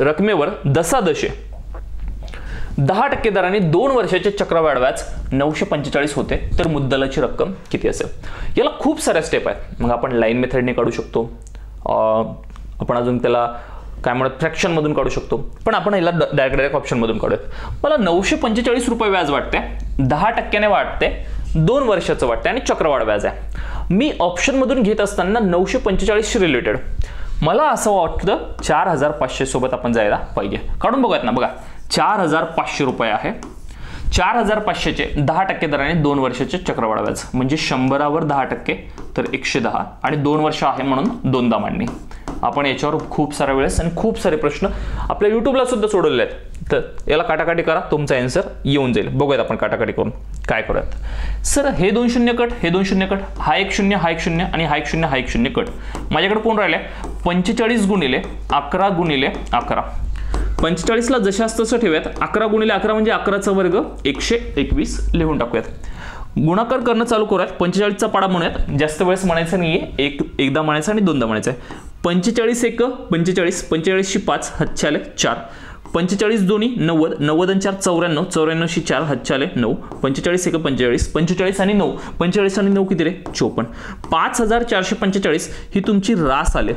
रकमेवर दशादशे 10% दराने 2 वर्षाचे चक्रवाढ व्याज 945 होते, तर मुद्दलाची रक्कम किती असेल? याला खूप साऱ्या स्टेप आहेत. मग आपण लाईन मेथडने काढू शकतो, आपण अजून त्याला काय म्हणत फ्रॅक्शन मधून काढू शकतो, पण आपण याला डायरेक्ट ऑप्शन मधून काढूयात. मला 945 रुपये व्याज वाटते, 10% वाटते, 2 वर्षाचं वाटते आणि चक्रवाढ व्याज आहे. मी ऑप्शन मधून घेत असताना 945 रिलेटेड मला असं वाटतं 4500 सोबत आपण जायला पाहिजे. काढून बघूयात ना. बघा, 4500 रुपये आहे. 4500चे 10% दराने 2 वर्षाचे चक्रवाढ व्याज म्हणजे 100वर 10% तर 110 आणि 2 वर्ष आहे म्हणून 2दा मांडणी. आपण याच्यावर खूप साऱ्या वेळेस आणि खूप सारे प्रश्न आपल्या युट्यूबला सुद्धा सोडवलेले आहेत. तर याला काटाकाटी करा, तुमचा आन्सर येऊन जाईल. बघूयात आपण काटाकाटी करून काय करूयात. सर हे 2 शून्य कट, हे 2 शून्य कट, हा 1 शून्य, हा 1 शून्य आणि हा 1 शून्य, हा 1 शून्य कट. माझ्याकडे कोण राहिले? 45 गुणिले 11 गुणिले 11. 45 ला जशाच तसं ठेवूयात. 11 गुणिले 11 म्हणजे 11चा वर्ग 121 लिहून टाकूयात. गुणाकार करणं चालू करूयात. 45चा पाडा म्हणूयात. जास्त वेळेस म्हणायचं नाहीये, एकदा म्हणायचं आणि 2दा म्हणायचं आहे. 45 एक 45, 45शी 5 हातच्याले 4, 45 दोन्ही 90, 90 आणि 4 94, 94शी 4 हातच्याले 9, 45 एक 45, 45 आणि 9, 45 आणि 9 किती रे? 54. 5445 ही तुमची रास आले.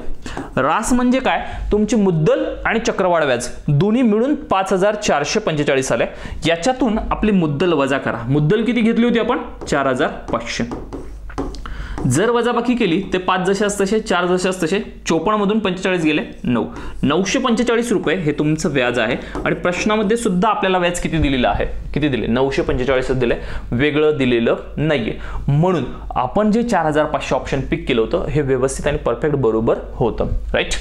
रास म्हणजे काय? तुमची मुद्दल आणि चक्रवाढ व्याज दोन्ही मिळून 5445 आले. याच्यातून आपली मुद्दल वजा करा. मुद्दल किती घेतली होती आपण? 4500. जर वजाबाकी केली ते 5 जशाच तसे, 4 जशाच तसे, 54 मधून 45 गेले 9. 945 रुपये हे तुमचं व्याज आहे. आणि प्रश्नामध्ये सुद्धा आपल्याला व्याज किती दिलेलं आहे? किती दिले? 945 दिले, वेगळं दिलेलं नाहीये. म्हणून आपण जे 4500 ऑप्शन पिक केलं होतं हे व्यवस्थित आणि परफेक्ट बरोबर होतं. राईट,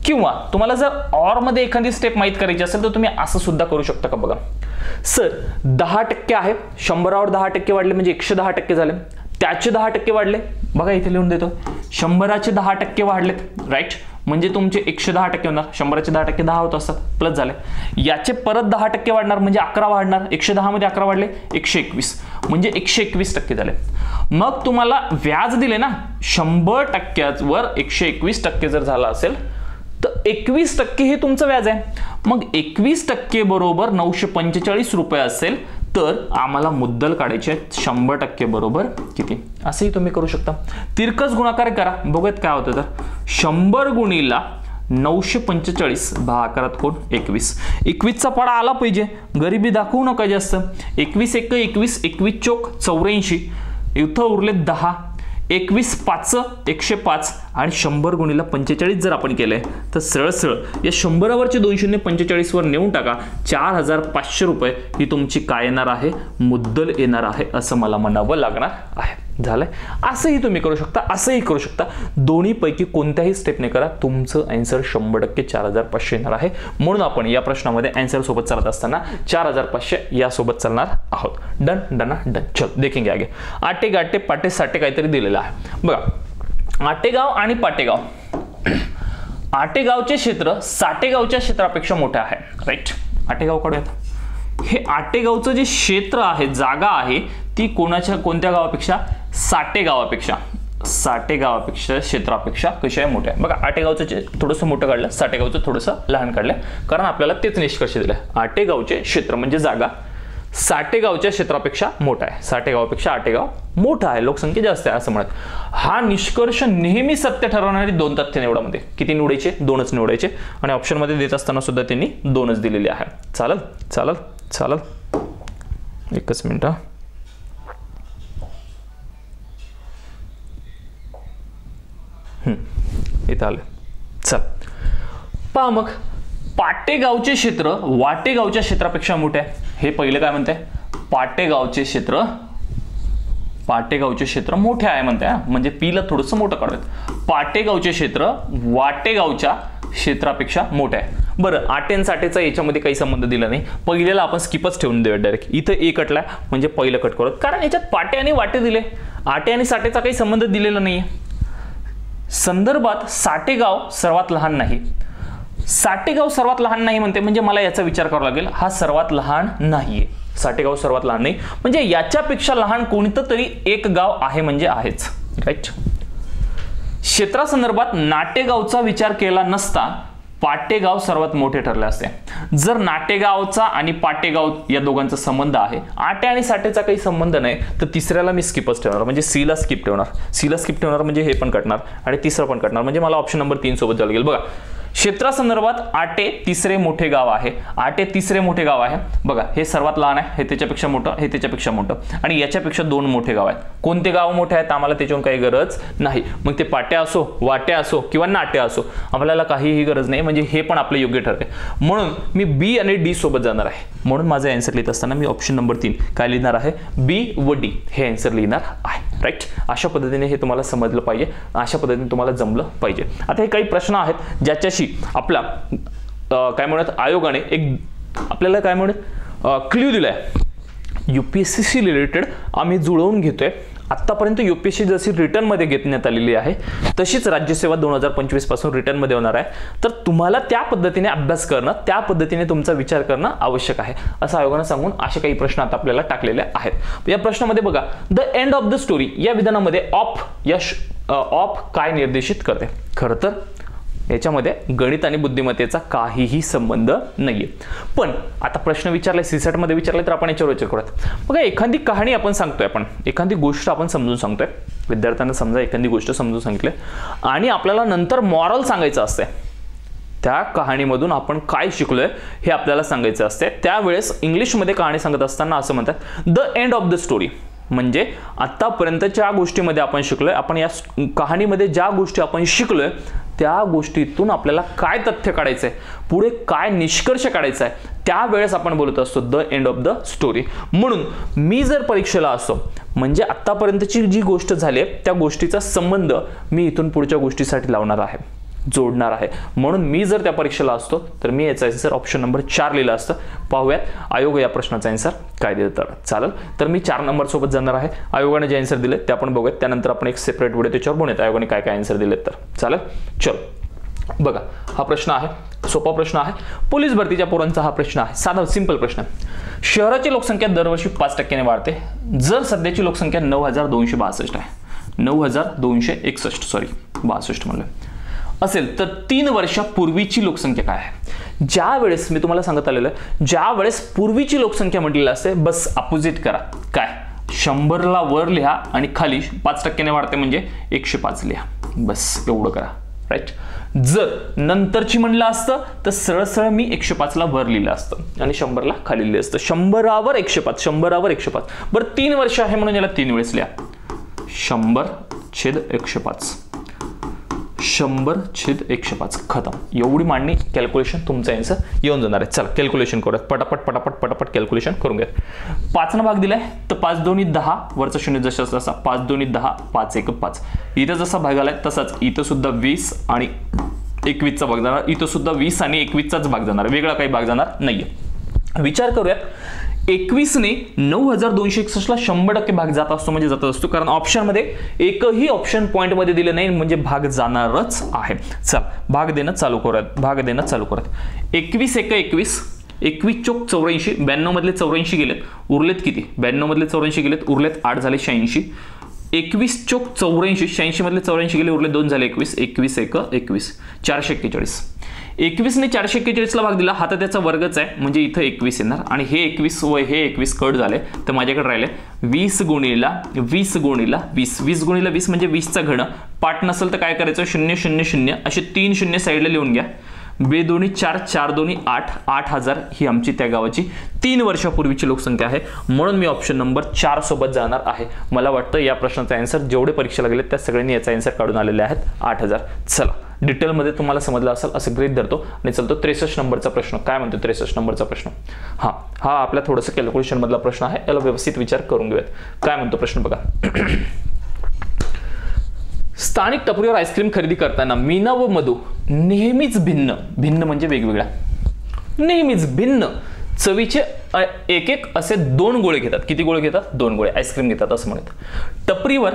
किंवा तुम्हाला जर ऑर मध्ये एखादी स्टेप माहित करायची असेल तर तुम्ही असं सुद्धा करू शकता. का बघा सर 10% आहे, 100वर 10% वाढले म्हणजे 110% झाले, त्याचे 10% वाढले. बघा इथे लिहून देतो, 100चे 10% वाढलेत. राईट, म्हणजे तुमचे 110% होणार. 100चे 10% 10 होत असतात, प्लस झाले. याचे परत 10% वाढणार म्हणजे 11 वाढणार. 110 मध्ये 11 वाढले 121 म्हणजे 121% झाले. मग तुम्हाला व्याज दिले ना 100%वर 121% जर झाला असेल तर 21% हे तुमचं व्याज आहे. मग 21% बरोबर 945 रुपये असेल तर आम्हाला मुद्दल काढायचे आहेत 100% बरोबर किती, असंही तुम्ही करू शकता. तिरकस गुणाकार करा, बघूयात काय होतं. तर 100 गुणिला 945 10 कोण 21. 21चा पाडा आला पाहिजे, गरिबी दाखवू नका जास्त. 21 1 21, 21 चोक 84, इथं उरले 10, 21 5 105 आणि 100 गुणिला 45 जर आपण केलंय तर सरळ सरळ या 100वरचे 245 वर नेऊन टाका. 4500 रुपये ही तुमची काय येणार आहे, मुद्दल येणार आहे, असं मला म्हणावं लागणार आहे. झालंय. असंही तुम्ही करू शकता, असंही करू शकता. दोन्हीपैकी कोणत्याही स्टेपने करा, तुमचं आन्सर 100% 4500 येणार आहे. म्हणून आपण या प्रश्नामध्ये आन्सर सोबत चालत असताना 4500 या सोबत चालणार आहोत. Done done done. चल देखेंगे आगे. आटे गाटे पाटे साटे काहीतरी दिलेलं आहे बघा. आटेगाव आणि पाटेगाव, आटेगावचे क्षेत्र साटेगावच्या क्षेत्रापेक्षा मोठे आहे. राईट. आटेगाव काढूयात. हे आटेगावचं जे क्षेत्र आहे, जागा आहे, ती कोणत्या गावापेक्षा, साटेगावापेक्षा, साटेगावापेक्षा क्षेत्रापेक्षा कशी आहे, मोठे आहे. बघा आटेगावचं थोडंसं मोठं काढलं, साटेगावचं थोडंसं लहान काढलं, कारण आपल्याला तेच निष्कर्ष दिले. आटेगावचे क्षेत्र म्हणजे जागा साटेगावच्या क्षेत्रापेक्षा मोठा आहे. साटेगावापेक्षा आटेगाव मोठा आहे, लोकसंख्या जास्त आहे असं म्हणत. हा निष्कर्ष नेहमी सत्य ठरवणारी 2 तथ्य निवडामध्ये किती निवडायचे, 2च निवडायचे. आणि ऑप्शन मध्ये देत असताना सुद्धा त्यांनी 2च दिलेले आहे. चालेल चालेल चालेल. एकच मिनिट. इथं आलं. चल पहा मग, पाटेगावचे क्षेत्र वाटेगावच्या क्षेत्रापेक्षा मोठे आहे. हे पहिलं काय म्हणते, पाटेगावचे क्षेत्र मोठे आहे म्हणते. म्हणजे पीला थोडंसं मोठं काढूयात. पाटेगावचे क्षेत्र वाटेगावच्या क्षेत्रापेक्षा मोठे आहे. बरं, आटे आणि साटेचा याच्यामध्ये काही संबंध दिला नाही. पहिल्याला आपण स्किपच ठेवून देऊया डायरेक्ट. इथं ए कटलाय म्हणजे पहिलं कट करत, कारण याच्यात पाटे आणि वाटे दिले, आटे आणि साटेचा काही संबंध दिलेला नाहीये. संदर्भात साटेगाव सर्वात लहान नाही. साटेगाव सर्वात लहान नाही म्हणते, म्हणजे मला याचा विचार करावा लागेल. हा सर्वात लहान नाहीये, साटेगाव सर्वात लहान नाही, म्हणजे याच्यापेक्षा लहान कोणतं तरी एक गाव आहे म्हणजे आहेच. राईट. क्षेत्रासंदर्भात नाटेगावचा विचार केला नसता पाटेगाव सर्वात मोठे ठरले असते. जर नाटेगावचा आणि पाटेगाव या दोघांचा संबंध आहे, आटे आणि साटेचा काही संबंध नाही, तर तिसऱ्याला मी स्किपच ठेवणार, म्हणजे सीला स्किप ठेवणार म्हणजे हे पण कटणार आणि तिसरं पण कटणार, म्हणजे मला ऑप्शन नंबर 3 सोबत जायला गेल. बघा, क्षेत्रासंदर्भात आटे तिसरे मोठे गाव आहे. आटे तिसरे मोठे गाव आहे. बघा, हे सर्वात लहान आहे, हे त्याच्यापेक्षा मोठं, हे त्याच्यापेक्षा मोठं, आणि याच्यापेक्षा 2 मोठे गाव आहेत. कोणते गाव मोठे आहेत आम्हाला त्याच्यावर काही गरज नाही. मग ते पाटे असो, वाटे असो किंवा नाटे असो, आपल्याला काहीही गरज नाही, म्हणजे हे पण आपलं योग्य ठरते. म्हणून मी बी आणि डी सोबत जाणार आहे. म्हणून माझं आन्सर लिहित असताना मी ऑप्शन नंबर 3 काय लिहिणार आहे, बी व डी हे आन्सर लिहिणार आहे. राईट. अशा पद्धतीने हे तुम्हाला समजलं पाहिजे, अशा पद्धतीने तुम्हाला जमलं पाहिजे. आता हे काही प्रश्न आहेत ज्याच्याशी आपला काय म्हणत आयोगाने एक आपल्याला काय म्हणत क्ल्यू दिलाय. UPSC रिलेटेड आम्ही जुळवून घेतोय. आतापर्यंत UPSC जशी रिटर्न मध्ये घेण्यात आलेली आहे, तशीच राज्यसेवा 2025 पासून रिटर्न मध्ये होणार आहे. तर तुम्हाला त्या पद्धतीने अभ्यास करणं, त्या पद्धतीने तुमचा विचार करणं आवश्यक आहे, असं आयोगाने सांगून असे काही प्रश्न आता आपल्याला टाकलेले आहेत. या प्रश्नामध्ये बघा, the end of the story या विधानामध्ये ऑफ काय निर्देशित करते. खरं तर याच्यामध्ये गणित आणि बुद्धिमत्तेचा काहीही संबंध नाहीये. पण आता प्रश्न विचारलाय, सीसॅट मध्ये विचारलाय, तर आपण याच्यावर विचार करूयात. बघा, एखादी कहाणी आपण सांगतोय, आपण एखादी गोष्ट आपण समजून सांगतोय. विद्यार्थ्यांना समजा एखादी गोष्ट समजून सांगितली आणि आपल्याला नंतर मॉरल सांगायचं असते. त्या कहाणीमधून आपण काय शिकलोय हे आपल्याला सांगायचं असते. त्यावेळेस इंग्लिशमध्ये कहाणी सांगत असताना असं म्हणतात, the end of the story. म्हणजे आतापर्यंतच्या गोष्टीमध्ये आपण शिकलोय, आपण या कहाणीमध्ये ज्या गोष्टी आपण शिकलोय त्या गोष्टीतून आपल्याला काय तथ्य काढायचंय, पुढे काय निष्कर्ष काढायचा आहे, त्यावेळेस आपण बोलत असतो the end of the story. म्हणून मी जर परीक्षेला असतो, म्हणजे आतापर्यंतची जी गोष्ट झाली आहे त्या गोष्टीचा संबंध मी इथून पुढच्या गोष्टीसाठी लावणार आहे, जोडणार आहे. म्हणून मी जर त्या परीक्षेला असतो तर मी याचा आन्सर ऑप्शन नंबर 4 लिहिला असतं. पाहूयात आयोग या प्रश्नाचा आन्सर काय देतं. तर चालेल, तर मी 4 नंबर सोबत जाणार आहे. आयोगाने जे आन्सर दिले ते आपण बघूयात, त्यानंतर आपण एक सेपरेट व्हिडिओ त्याच्यावर बनवूयात आयोगाने काय काय आन्सर दिलेत. तर चालेल, चलो बघा, हा प्रश्न आहे, सोपा प्रश्न आहे, पोलीस भरतीच्या पोरांचा हा प्रश्न आहे. साधा सिंपल प्रश्न. शहराची लोकसंख्या दरवर्षी 5% वाढते. जर सध्याची लोकसंख्या 9262 आहे, 9261 म्हणलं असेल, तर 3 वर्षापूर्वीची लोकसंख्या काय आहे. ज्या वेळेस मी तुम्हाला सांगत आलेलं आहे, ज्या वेळेस पूर्वीची लोकसंख्या म्हटलेली असते, बस अपोजिट करा. काय 100ला वर लिहा आणि खाली 5% वाढते म्हणजे 105 लिहा. बस एवढं करा. राईट. जर नंतरची म्हणलं असतं तर सरळ सरळ मी 105ला वर लिहिलं असतं आणि 100ला खाली लिहिलं असतं. 100वर 105, 100वर 105. बरं 3 वर्ष आहे म्हणून याला 3 वेळेस लिहा. 100/105, 100/105. खतम. एवढी मांडणी कॅल्क्युलेशन तुमचा आन्सर येऊन जाणार आहे. चला कॅल्क्युलेशन करूयात. पटापट पटापट पटापट कॅल्क्युलेशन करून घ्या. 5 न भाग दिलाय तर 5 2 10, वरचा शून्य जसा तसा 5 2 10, 5 1 5. इथं जसा भाग आलाय तसाच इथं सुद्धा 20 आणि 21चा भाग जाणार. इथं सुद्धा 20 आणि 21चाच भाग जाणार. वेगळा काही भाग जाणार नाहीये. विचार करूयात. 21ने 9261ला 100% भाग जात असतो म्हणजे जात असतो, कारण ऑप्शन मध्ये एकही ऑप्शन पॉइंट मध्ये दिले नाही म्हणजे भाग जाणारच आहे. चल भाग देणं चालू करूयात. भाग देणं चालू करूयात. 21 1 21, 21 चोक 84, 92 मधले 84 गेलेत, उरलेत किती? 92 मधले 84 गेलेत, उरलेत 8 झाले 86. 21 चोक 84, 86 मधले 84 गेले, उरले 2 झाले 21. 21 1 21, 441. 21ने 441ला भाग दिला, हा तर त्याचा वर्गच आहे म्हणजे इथं 21 येणार आणि हे 21 व हे 21 कट झाले तर माझ्याकडे राहिले 20 गुणिला 20 गुणिला 20. 20 गुणिला 20 म्हणजे 20चा घन. पाठ नसेल तर काय करायचं? 0 0 0 असे 3 शून्य साईडला लिहून घ्या. 2 2 4, 4 2 8, 8000 ही आमची त्या गावाची 3 वर्षापूर्वीची लोकसंख्या आहे. म्हणून मी ऑप्शन नंबर 4 सोबत जाणार आहे. मला वाटतं या प्रश्नाचा आन्सर जेवढे परीक्षेला गेले त्या सगळ्यांनी याचा आन्सर काढून आलेले आहेत 8000. चला डिटेलमध्ये तुम्हाला समजलं असेल असं गृहीत धरतो आणि चलतो 63 नंबरचा प्रश्न. काय म्हणतो 63 नंबरचा प्रश्न? हा आपला थोडंसं कॅल्क्युलेशन मधला प्रश्न आहे. याला व्यवस्थित विचार करून घेऊयात. काय म्हणतो प्रश्न बघा. स्थानिक टपरीवर आईस्क्रीम खरेदी करताना मीना व मधू नेहमीच भिन्न म्हणजे वेगवेगळ्या, नेहमीच भिन्न चवीचे एक एक असे 2 गोळे घेतात. किती गोळे घेतात? 2 गोळे आईस्क्रीम घेतात असं म्हणतात. टपरीवर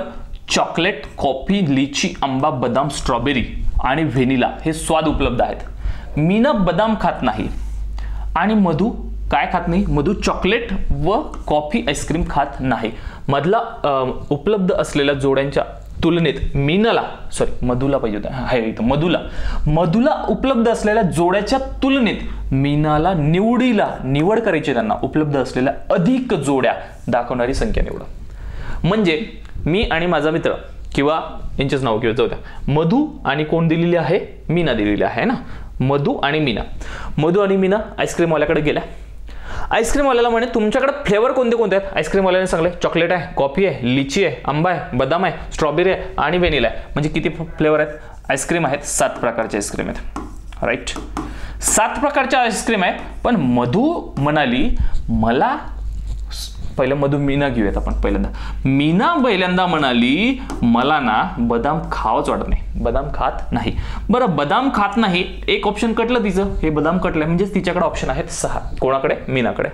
चॉकलेट, कॉफी, लिची, आंबा, बदाम, स्ट्रॉबेरी आणि व्हॅनिला हे स्वाद उपलब्ध आहेत. मीना बदाम खात नाही आणि मधू काय खात नाही? मधू चॉकलेट व कॉफी आईस्क्रीम खात नाही. मधला उपलब्ध असलेल्या जोड्यांच्या तुलनेत मधुला पाहिजे होता. मधुला उपलब्ध असलेल्या जोड्याच्या तुलनेत मीनाला निवड करायची. त्यांना उपलब्ध असलेल्या अधिक जोड्या दाखवणारी संख्या निवडा. म्हणजे मी आणि माझा मित्र किंवा यांचेच नाव किंवा जाऊ द्या. मधू आणि कोण दिलेली आहे? मीना दिलेली आहे ना. मधू आणि मीना आईस्क्रीम वाल्याकडे गेल्या. आईस्क्रीम वाल्याला म्हणे तुमच्याकडे फ्लेवर कोणते कोणते आहेत? आईस्क्रीम वाल्याने सांगले चॉकलेट आहे, कॉफी आहे, लिची आहे, आंबा आहे, बदाम आहे, स्ट्रॉबेरी आहे आणि व्हॅनिला आहे. म्हणजे किती फ्लेवर आहेत? आईस्क्रीम आहेत 7 प्रकारचे आईस्क्रीम आहेत. राईट. 7 प्रकारचे आईस्क्रीम आहे. पण मधू म्हणाली मला पहिलं मीना घेऊयात आपण पहिल्यांदा. मीना पहिल्यांदा म्हणाली मला ना बदाम खावंच वाटत नाही, बदाम खात नाही. बरं बदाम खात नाही, एक ऑप्शन कटलं तिचं, हे बदाम कटलंय म्हणजे तिच्याकडे ऑप्शन आहेत 6. कोणाकडे? मीनाकडे.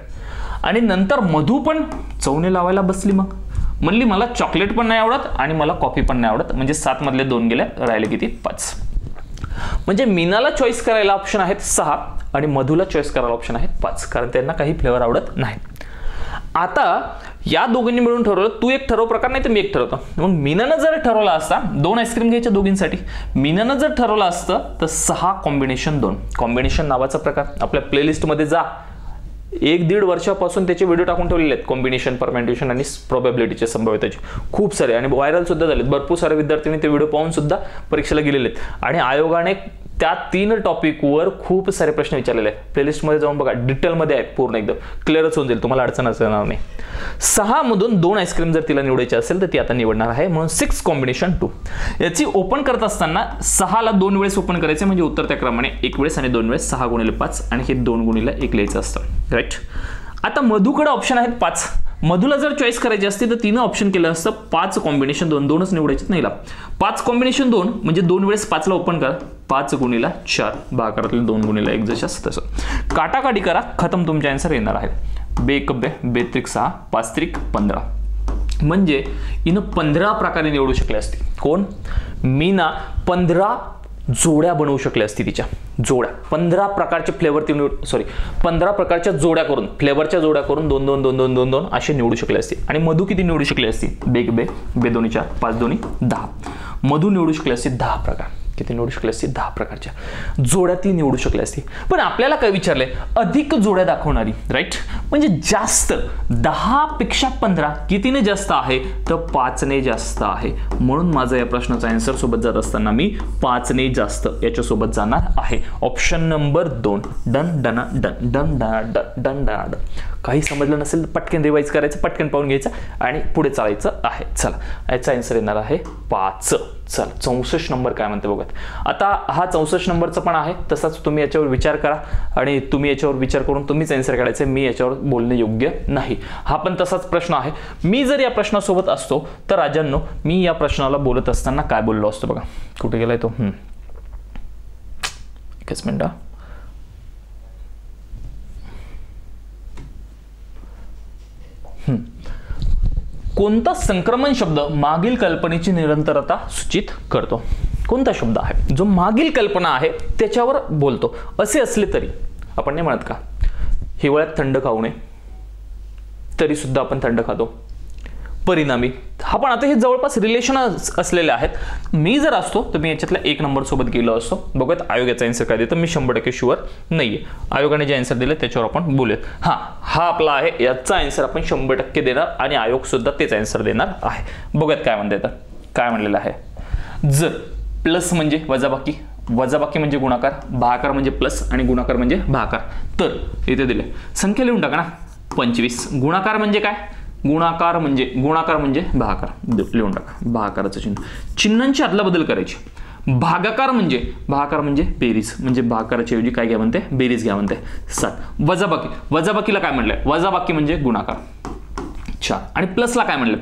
आणि नंतर मधू पण चवणे लावायला बसली. मग म्हणली मला चॉकलेट पण नाही आवडत आणि मला कॉफी पण नाही आवडत. म्हणजे 7 मधले 2 गेले, राहिले किती? 5. म्हणजे मीनाला चॉईस करायला ऑप्शन आहेत 6 आणि मधूला चॉईस करायला ऑप्शन आहेत 5, कारण त्यांना काही फ्लेवर आवडत नाही. आता या दोघांनी मिळून ठरवलं, तू एक ठरव प्रकार नाही तर मी एक ठरवतो. मग मीनानं जर ठरवला असता 2 आईस्क्रीम घ्यायच्या दोघींसाठी, मीनानं जर ठरवलं असतं तर 6 कॉम्बिनेशन 2. कॉम्बिनेशन नावाचा प्रकार आपल्या प्लेलिस्ट मध्ये जा. 1-1.5 वर्षापासून त्याचे व्हिडिओ टाकून ठेवलेले आहेत. कॉम्बिनेशन, परम्युटेशन आणि प्रोबॅबिलिटीचे, संभाव्यतेचे खूप सारे आणि व्हायरल सुद्धा झालेत. भरपूर सारे विद्यार्थ्यांनी ते व्हिडिओ पाहून सुद्धा परीक्षेला गेलेले आहेत आणि आयोगाने त्या 3 टॉपिकवर खूप सारे प्रश्न विचारलेले आहेत. प्लेलिस्टमध्ये जाऊन बघा, डिटेलमध्ये आहेत, पूर्ण एकदम क्लिअरच होऊन जाईल, तुम्हाला अडचण असणार नाही. 6 मधून 2 आईस्क्रीम जर तिला निवडायचे असेल तर ती आता निवडणार आहे. म्हणून 6 कॉम्बिनेशन 2. याची ओपन करत असताना 6ला 2 वेळेस ओपन करायचे म्हणजे उत्तर त्या क्रमाने 1 वेळेस आणि 2 वेळेस. 6 गुणिले 5 आणि हे 2 गुणिले 1 लिहायचं असतं. राईट. आता मधूकडे ऑप्शन आहेत 5. मधूला जर चॉईस करायची असते तर तिनं ऑप्शन केलं असतं 5 कॉम्बिनेशन 2. 2च निवडायचे नाही. 5 कॉम्बिनेशन 2 म्हणजे 2 वेळेस 5ला ओपन करा. 5 गुणिला 4 भागाकारातले 2 गुणिला 1 जशास तसं काटाकाटी करा. खतम. तुमचे आन्सर येणार आहेत. 2 1 2, 2 3 6, 5 3 15. म्हणजे हिनं 15 प्रकारे निवडू शकले असते. कोण? मीना 15 जोड्या बनवू शकल्या असती. तिच्या जोड्या 15 प्रकारचे फ्लेवर 15 प्रकारच्या जोड्या करून, फ्लेवरच्या जोड्या करून 2 2 2 2 2 2 असे निवडू शकले असते. आणि मधू किती निवडू शकले असते? 2 2 4, 5 2 10. मधू निवडू शकले असते 10 प्रकार. किती निवडू शकले असते? 10 प्रकारच्या जोड्या ती निवडू शकली असती. पण आपल्याला काय विचारलंय? अधिक जोड्या दाखवणारी, राईट? म्हणजे जास्त 10 पेक्षा 15 कितीने जास्त आहे? तर 5 ने जास्त आहे. म्हणून माझा या प्रश्नाचा आन्सर सोबत जात असताना मी 5 ने जास्त याच्या सोबत जाणार आहे. Option number 2. Done done done done done done done. काही समजलं नसेल तर पटकन रिवाइज करायचं, पटकन पाहून घ्यायचं आणि पुढे चालायचं आहे. चला, याचा आन्सर येणार आहे 5. चल 64 नंबर काय म्हणते बघत. आता हा 64 नंबरचा पण आहे, तसाच तुम्ही याच्यावर विचार करा आणि तुम्ही याच्यावर विचार करून तुम्हीच आन्सर काढायचं. मी याच्यावर बोलणे योग्य नाही. हा पण तसाच प्रश्न आहे. मी जर या प्रश्नासोबत असतो तर राजांनो, मी या प्रश्नाला बोलत असताना काय बोललो असतो बघा. कुठे गेलाय तो? एकच मिनिट. कोणता संक्रमण शब्द मागील कल्पनेची निरंतरता सूचित करतो? कोणता शब्द आहे जो मागील कल्पना आहे त्याच्यावर बोलतो? असे असले तरी आपण नाही म्हणत का हिवाळ्यात थंड खाऊ नये, तरी सुद्धा आपण थंड खातो. परिणामी हा पण आता हे जवळपास रिलेशन असलेले आहेत. मी जर असतो तर मी याच्यातल्या 1 नंबर सोबत गेलो असतो. बघूयात आयोग याचा आन्सर काय देतं. मी 100% शुअर नाहीये. आयोगाने जे आन्सर दिले त्याच्यावर आपण बोलूयात. हा आपला आहे. याचा आन्सर आपण 100% देणार आणि आयोग सुद्धा तेच आन्सर देणार आहे. बघूयात काय म्हणते. तर काय म्हणलेलं आहे? जर प्लस म्हणजे वजाबाकी, वजाबाकी म्हणजे गुणाकार, भागाकार म्हणजे प्लस आणि गुणाकार म्हणजे भागाकार. तर इथे दिले संख्या लिहून टाका ना. 25. गुणाकार म्हणजे काय? गुणाकार म्हणजे भागाकार. लिहून टाका भागाकाराचं चिन्ह. चिन्हांची अदला बदल करायची. भागाकार म्हणजे बेरीज, म्हणजे भागाकाराच्या ऐवजी काय घ्या म्हणते? बेरीज घ्या म्हणते. 7. वजाबाकीला काय म्हणलंय? वजाबाकी म्हणजे गुणाकार. 4. आणि प्लसला काय म्हणलं?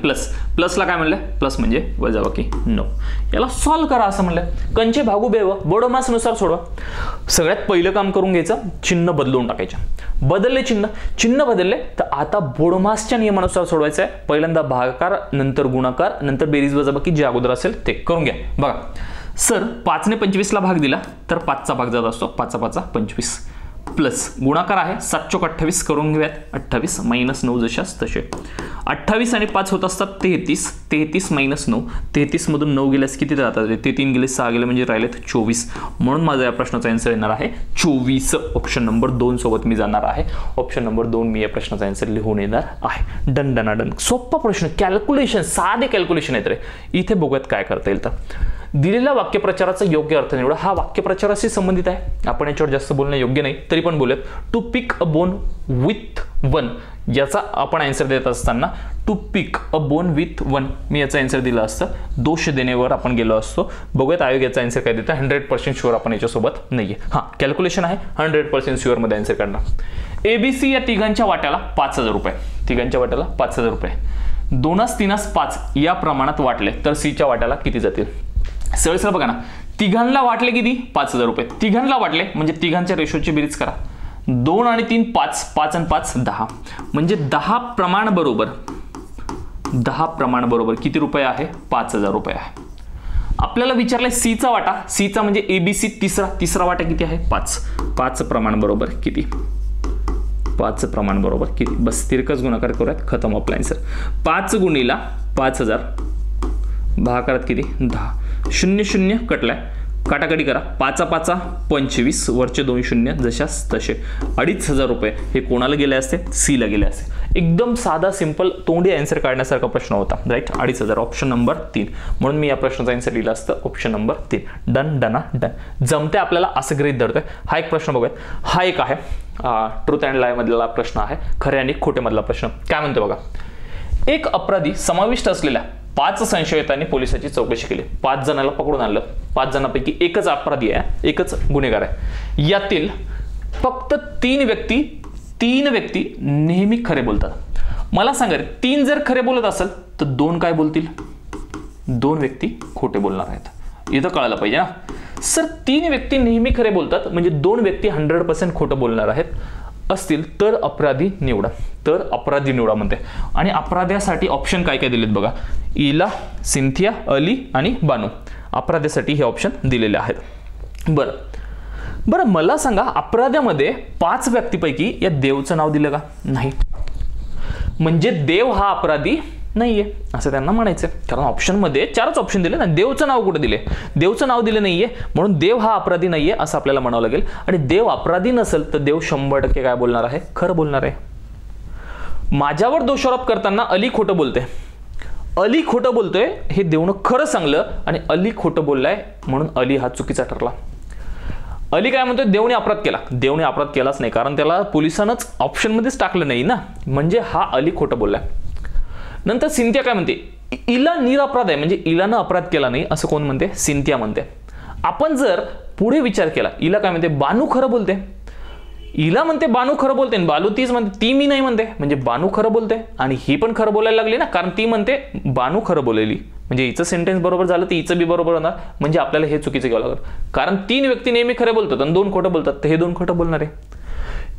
प्लसला काय म्हणलं? प्लस म्हणजे वजाबाकी 9. याला सॉल्व करा असं म्हणलं. कंचे भागू बेव बोडोमास नुसार सोडवा. सगळ्यात पहिलं काम करून घ्यायचं, चिन्ह बदलून टाकायचं. बदलले चिन्ह बदलले तर आता बोडोमासच्या नियमानुसार सोडवायचं आहे. पहिल्यांदा भागाकार, नंतर गुणाकार, नंतर बेरीज वजाबाकी जे अगोदर असेल ते करून घ्या. बघा सर 5 ने 25 ला भाग दिला तर 5 चा भाग जात असतो. 5 चा 5 25 प्लस गुणाकार आहे 7 चोक 28 करून घेऊयात. 28 मायनस 9 जशास तसे. 28 आणि 5 होत असतात 33. 33 मायनस 9. 33 मधून 9 गेल्यास किती राहतात? ते 3 गेले 6 गेले म्हणजे राहिलेत 24. म्हणून माझा या प्रश्नाचा आन्सर येणार आहे 24. ऑप्शन नंबर 2 सोबत मी जाणार आहे. ऑप्शन नंबर 2 मी या प्रश्नाचा आन्सर लिहून येणार आहे. Done done done. सोपा प्रश्न, कॅल्क्युलेशन, साधे कॅल्क्युलेशन आहेत रे. इथे बघूयात काय करता येईल. तर दिलेल्या वाक्यप्रचाराचा योग्य अर्थ निवडा. हा वाक्यप्रचाराशी संबंधित आहे. आपण याच्यावर जास्त बोलणं योग्य नाही, तरी पण बोलूयात. To pick a bone with one, याचा आपण आन्सर देत असताना to pick a bone with one मी याचा आन्सर दिला असतं. दोष देण्यावर आपण गेलो असतो. बघूयात आयोग याचा आन्सर काय देतं. 100% शुअर आपण याच्यासोबत नाहीये. कॅल्क्युलेशन आहे 100% शुअर मध्ये आन्सर करणार. ABC या तिघांच्या वाट्याला 5000 रुपये. तिघांच्या वाट्याला 5000 रुपये 2 3 5 या प्रमाणात वाटले तर Cच्या वाट्याला किती जातील? सरळ बघा ना. तिघांना वाटले किती? 5000 रुपये. तिघांना वाटले म्हणजे तिघांच्या रेशोची बेरीज करा. 2 आणि 3 5, 5 आणि 5 10, म्हणजे 10 प्रमाण बरोबर किती रुपये आहे? 5000 रुपये आहे. आपल्याला विचारलंय Cचा वाटा. Cचा म्हणजे ABC तिसरा वाटा किती आहे? 5. 5 प्रमाण बरोबर किती? 5 प्रमाण बरोबर किती? बस तिरकस गुणाकार करूयात, खतम आपला आन्सर. 5 गुणिला 5000 भागाकारात किती? 10. 0 0 कटलाय, काटाकाटी करा. 5 5 25, वरचे 2 शून्य जशास तसे. 2500 रुपये हे कोणाला गेले असते? Cला गेले असते. एकदम साधा सिंपल तोंडी आन्सर काढण्यासारखा प्रश्न होता, राईट. 2500 option number 3. म्हणून मी या प्रश्नाचा आन्सर दिला असतं option number 3. Done done done. जमते आपल्याला असं गृहीत धरतोय. हा एक प्रश्न बघूयात. हा एक आहे ट्रूथ अँड लाय मधला प्रश्न आहे. खरे आणि खोटे मधला प्रश्न. काय म्हणतो बघा. एक अपराधी समाविष्ट असलेल्या 5 संशयितांनी पोलिसाची चौकशी केली. 5 जणांना पकडून आणलं. 5 जणांपैकी एकच अपराधी आहे, एकच गुन्हेगार आहे. यातील फक्त 3 व्यक्ती नेहमी खरे बोलतात. मला सांगा 3 जर खरे बोलत असेल तर 2 काय बोलतील? 2 व्यक्ती खोटे बोलणार आहेत. इथं कळायला पाहिजे ना. सर 3 व्यक्ती नेहमी खरे बोलतात म्हणजे 2 व्यक्ती 100% खोटं बोलणार आहेत असतील तर अपराधी निवडा म्हणते. आणि अपराध्यासाठी ऑप्शन काय काय दिलेत बघा. इला, सिंथिया, अली आणि बानू. अपराध्यासाठी हे ऑप्शन दिलेले आहेत. बरं मला सांगा अपराध्यामध्ये 5 व्यक्तीपैकी या देवचं नाव दिलं का? नाही. म्हणजे देव हा अपराधी नाहीये असं त्यांना म्हणायचं, कारण ऑप्शनमध्ये 4च ऑप्शन दिले ना, देवचं नाव कुठे दिले, देवचं नाव दिले नाहीये, म्हणून देव हा अपराधी नाहीये असं आपल्याला म्हणावं लागेल. आणि देव अपराधी नसेल तर देव 100% काय बोलणार आहे, खरं बोलणार आहे. माझ्यावर दोषारोप करताना अली खोटं बोलते, अली खोटं बोलतोय हे देवनं खरं सांगलं आणि अली खोटं बोललाय म्हणून अली हा चुकीचा ठरला. अली काय म्हणतोय, देवने अपराध केला, देवने अपराध केलाच नाही, कारण त्याला पोलिसांनाच ऑप्शनमध्येच टाकलं नाही ना, म्हणजे हा अली खोटं बोललाय. नंतर सिंथिया काय म्हणते, इला निरपराध आहे, म्हणजे इलानं अपराध केला नाही असं कोण म्हणते, सिंथिया म्हणते. आपण जर पुढे विचार केला, इला काय म्हणते, बानू खरं बोलते, इला म्हणते बानू खरं बोलते, बालू तीच म्हणते, ती मी नाही म्हणते, म्हणजे बानू खरं बोलते आणि ही पण खरं बोलायला लागली ना, कारण ती म्हणते बानू खरं बोललेली, म्हणजे हिचं सेंटेन्स बरोबर झालं तर हिचं बी बरोबर होणार, म्हणजे आपल्याला हे चुकीचं घ्यावं लागलं, कारण 3 व्यक्ती नेहमी खरं बोलतात आणि 2 खोटं बोलतात, तर हे 2 खोटं बोलणार आहे.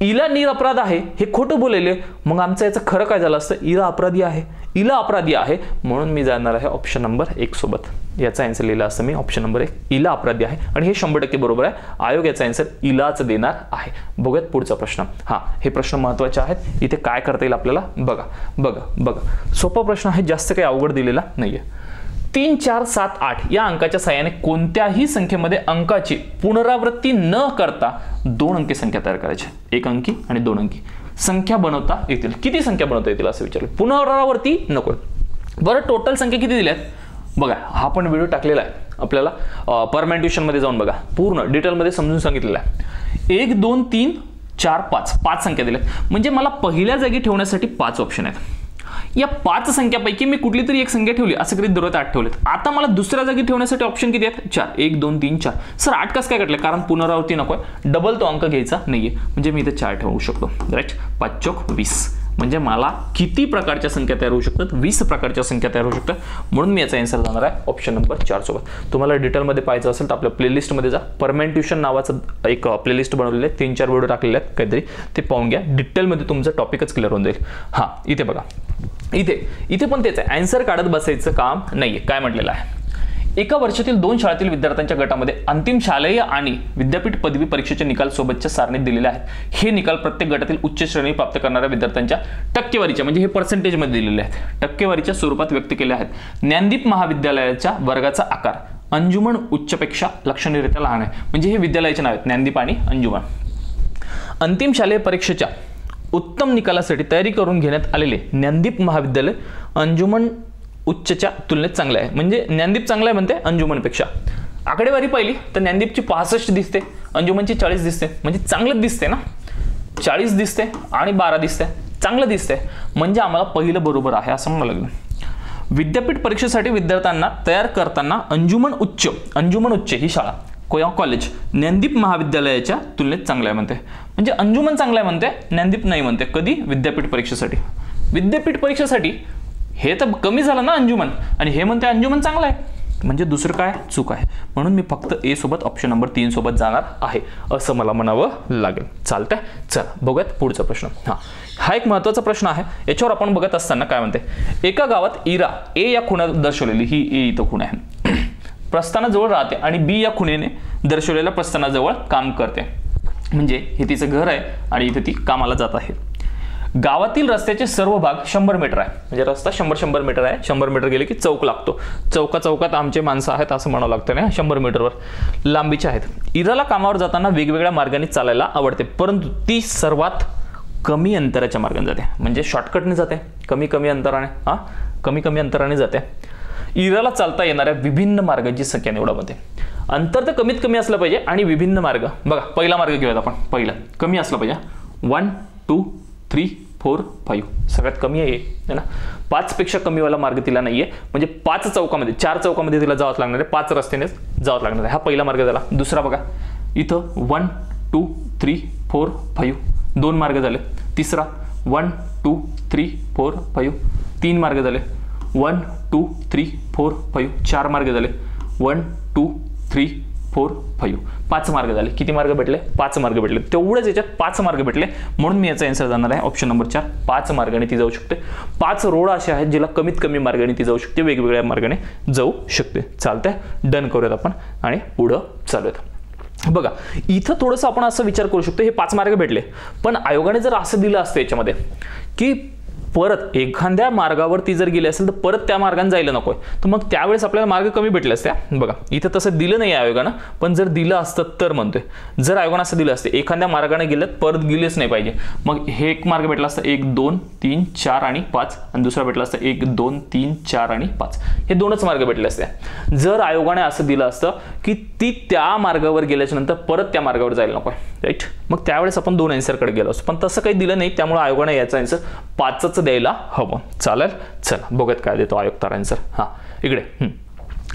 इला निरपराध आहे हे खोटं बोललेले, मग आमचं याचं खरं काय झालं असतं, इला अपराधी आहे, इला अपराधी आहे, म्हणून मी जाणार आहे ऑप्शन नंबर 1 सोबत. याचा आन्सर लिहिला असतं मी ऑप्शन नंबर 1, इला अपराधी आहे, आणि हे 100% बरोबर आहे. आयोग याचा आन्सर इलाच देणार आहे. बघूयात पुढचा प्रश्न. हे प्रश्न महत्त्वाचे आहेत, इथे काय करता येईल आपल्याला बघा बघा बघा. सोपा प्रश्न आहे, जास्त काही अवघड दिलेला नाहीये. 3, 4, 7, 8 या अंकाच्या साहाय्याने कोणत्याही संख्येमध्ये अंकाची पुनरावृत्ती न करता 2 अंकी संख्या तयार करायची, 1 अंकी आणि 2 अंकी संख्या बनवता येतील. किती संख्या बनवता येतील असं विचारलं, पुनरावृत्ती नको. बरं टोटल संख्या किती दिल्यात बघा, हा पण व्हिडिओ टाकलेला आहे आपल्याला, परमेंट्युशन मध्ये जाऊन बघा, पूर्ण डिटेलमध्ये समजून सांगितलेलं आहे. 1, 2, 3, 4, 5 संख्या दिल्यात, म्हणजे मला पहिल्या जागी ठेवण्यासाठी 5 ऑप्शन आहेत. या 5 संख्यापैकी मी कुठली तरी एक संख्या ठेवली, असं करीत दररोज 8 ठेवलेत. आता मला दुसऱ्या जागी ठेवण्यासाठी ऑप्शन किती आहेत, 4, 1, 2, 3, 4. सर 8 कसं काय काढलं, कारण पुनरावृत्ती नकोय, डबल तो अंक घ्यायचा नाहीये, म्हणजे मी इथे 4 ठेवू शकतो. राईट, 5 चौक 20, म्हणजे मला किती प्रकारच्या संख्या तयार होऊ शकतात, 20 प्रकारच्या संख्या तयार होऊ शकतात, म्हणून मी याचा आन्सर जाणार आहे ऑप्शन नंबर 4 सोबत. तुम्हाला डिटेलमध्ये पाहायचं असेल तर आपल्या प्लेलिस्टमध्ये जा, परमेंट्युशन नावाचं एक प्लेलिस्ट बनवलेलं आहे, 3-4 व्हिडिओ टाकलेले आहेत काहीतरी, ते पाहून घ्या, डिटेलमध्ये तुमचं टॉपिकच क्लिअर होऊन जाईल. इथे बघा, इथे पण तेच आहे, आन्सर काढत बसायचं काम नाहीये. काय म्हटलेलं आहे, एका वर्षातील 2 शाळेतील विद्यार्थ्यांच्या गटामध्ये अंतिम शालेय आणि विद्यापीठ पदवी परीक्षेचे निकाल सोबतच्या सारणीत दिलेले आहेत. हे निकाल प्रत्येक गटातील उच्च श्रेणी प्राप्त करणाऱ्या विद्यार्थ्यांच्या टक्केवारीच्या, म्हणजे हे पर्सेंटेजमध्ये दिलेले आहेत, टक्केवारीच्या स्वरूपात व्यक्त केले आहेत. ज्ञानदीप महाविद्यालयाच्या वर्गाचा आकार अंजुमन उच्चपेक्षा लक्षणीयरित्या लहान आहे, म्हणजे हे विद्यालयाचे नाव आहेत, ज्ञानदीप आणि अंजुमन. अंतिम शालेय परीक्षेच्या उत्तम निकालासाठी तयारी करून घेण्यात आलेले ज्ञानदीप महाविद्यालय अंजुमन उच्चच्या तुलनेत चांगले आहे, म्हणजे ज्ञानदीप चांगला आहे म्हणते अंजुमनपेक्षा. आकडेवारी पाहिली तर ज्ञानदीपची 65 दिसते, अंजुमनची 40 दिसते, म्हणजे चांगलं दिसते ना, 40 दिसते आणि 12 दिसते, चांगलं दिसते, म्हणजे आम्हाला पहिलं बरोबर आहे असं म्हणावं लागलं. विद्यापीठ परीक्षेसाठी विद्यार्थ्यांना तयार करताना अंजुमन उच्च ही शाळा कॉलेज ज्ञानदीप महाविद्यालयाच्या तुलनेत चांगलं आहे म्हणते, म्हणजे अंजुमन चांगलं आहे म्हणते, ज्ञानदीप नाही म्हणते. कधी, विद्यापीठ परीक्षेसाठी. विद्यापीठ परीक्षेसाठी हे तर कमी झालं ना अंजुमन, आणि हे म्हणते अंजुमन चांगलं आहे, म्हणजे दुसरं काय चूक आहे, म्हणून मी फक्त ए सोबत ऑप्शन नंबर 3 सोबत जाणार आहे असं मला म्हणावं लागेल. चालतंय, चला बघूयात पुढचा प्रश्न. हा एक महत्त्वाचा प्रश्न आहे, याच्यावर आपण बघत असताना काय म्हणते, एका गावात इरा ए या खुणा दर्शवलेली, ही ए इथं खुणा आहे, प्रस्थानाजवळ राहते आणि बी या खुणेने दर्शवलेल्या प्रस्थानाजवळ काम करते, म्हणजे हे तिचं घर आहे आणि इथे ती कामाला जात आहे. गावातील रस्त्याचे सर्व भाग 100 मीटर आहे, म्हणजे रस्ता 100 मीटर आहे, 100 मीटर गेले की चौक लागतो, चौकात आमचे माणसं आहेत असं म्हणावं लागतं ना, 100 मीटरवर लांबीचे आहेत. इराला कामावर जाताना वेगवेगळ्या मार्गाने चालायला आवडते, परंतु ती सर्वात कमी अंतराच्या मार्गाने जाते, म्हणजे शॉर्टकटने जाते, कमी अंतराने जाते. इराला चालता येणाऱ्या विभिन्न मार्गांची संख्या निवडामध्ये, अंतर तर कमीत कमी असलं पाहिजे आणि विभिन्न मार्ग. बघा पहिला मार्ग घेऊयात आपण, पहिला कमी असला पाहिजे, 1, 2, 3, 4, 5 सगळ्यात कमी आहे ना, 5 पेक्षा कमीवाला मार्ग तिला नाहीये, म्हणजे 4 चौकामध्ये तिला जावंच लागणार आहे, 5 रस्त्याने जावंच लागणार आहे. हा पहिला मार्ग झाला. दुसरा बघा, इथं 1, 2, 3, 4, 5 2 मार्ग झाले. तिसरा 1, 2, 3, 4, 5 3 मार्ग झाले. 1, 2, 3, 4, 5 4 मार्ग झाले. 1, 2, 3, 4, 5 5 मार्ग झाले. किती मार्ग भेटले? 5 मार्ग भेटले. तेवढेच याच्यात 5 मार्ग भेटले, म्हणून मी याचा आन्सर जाणार आहे ऑप्शन नंबर 4. 5 मार्गाने ती जाऊ शकते. 5 रोड असे आहेत जिला कमीत कमी मार्गाने ती जाऊ शकते, वेगवेगळ्या मार्गाने जाऊ शकते. चालतंय, डन करूयात आपण आणि पुढं चालूयात. बघा इथं थोडंसं आपण असं विचार करू शकतो, हे 5 मार्ग भेटले, पण आयोगाने जर असं दिलं असतं याच्यामध्ये की परत एखाद्या मार्गावरती जर गेले असेल तर परत त्या मार्गाने जायला नकोय, तर मग त्यावेळेस आपल्याला मार्ग कमी भेटले असते. बघा इथं तसं दिलं नाही आयोगानं, पण जर दिलं असतं तर म्हणतोय, जर आयोगानं असं दिलं असतं एखाद्या मार्गाने गेलं परत गेलेच नाही पाहिजे, मग हे एक मार्ग भेटला असतं 1 2 3 4 आणि 5 आणि दुसरा भेटला असतं 1 2 3 4 आणि 5, हे दोनच मार्ग भेटले असते. जर आयोगाने असं दिलं असतं की ती त्या मार्गावर गेल्याच्या नंतर परत त्या मार्गावर जायला नकोय, राईट, मग त्यावेळेस आपण 2 आन्सरकडे गेलो असतो, पण तसं काही दिलं नाही, त्यामुळे आयोगाने याचा आन्सर 5च द्यायला हवं. चालेल, चला बघूयात काय देतो आयोग तर आन्सर. हा इकडे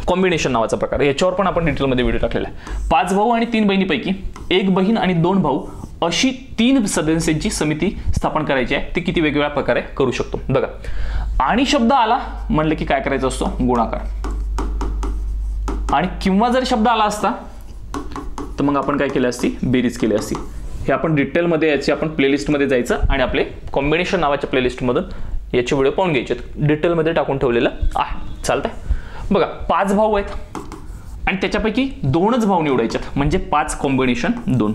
कॉम्बिनेशन नावाचा प्रकार, याच्यावर पण आपण डिटेलमध्ये व्हिडिओ टाकलेला आहे. 5 भाऊ आणि 3 बहिणीपैकी 1 बहीण आणि 2 भाऊ अशी 3 सदस्यांची समिती स्थापन करायची आहे, ती किती वेगवेगळ्या प्रकारे करू शकतो. बघा आणि शब्द आला म्हणलं की काय करायचं असतो, गुणाकार, आणि किंवा जर शब्द आला असता तर मग आपण काय केलं असती, बेरीज केली असती. हे आपण डिटेलमध्ये याची आपण प्लेलिस्टमध्ये जायचं आणि आपले कॉम्बिनेशन नावाच्या प्लेलिस्टमधून याचे व्हिडिओ पाहून घ्यायचे, डिटेलमध्ये टाकून ठेवलेलं आहे. चालतंय. बघा 5 भाऊ आहेत आणि त्याच्यापैकी 2च भाऊ निवडायचे, म्हणजे 5 कॉम्बिनेशन 2,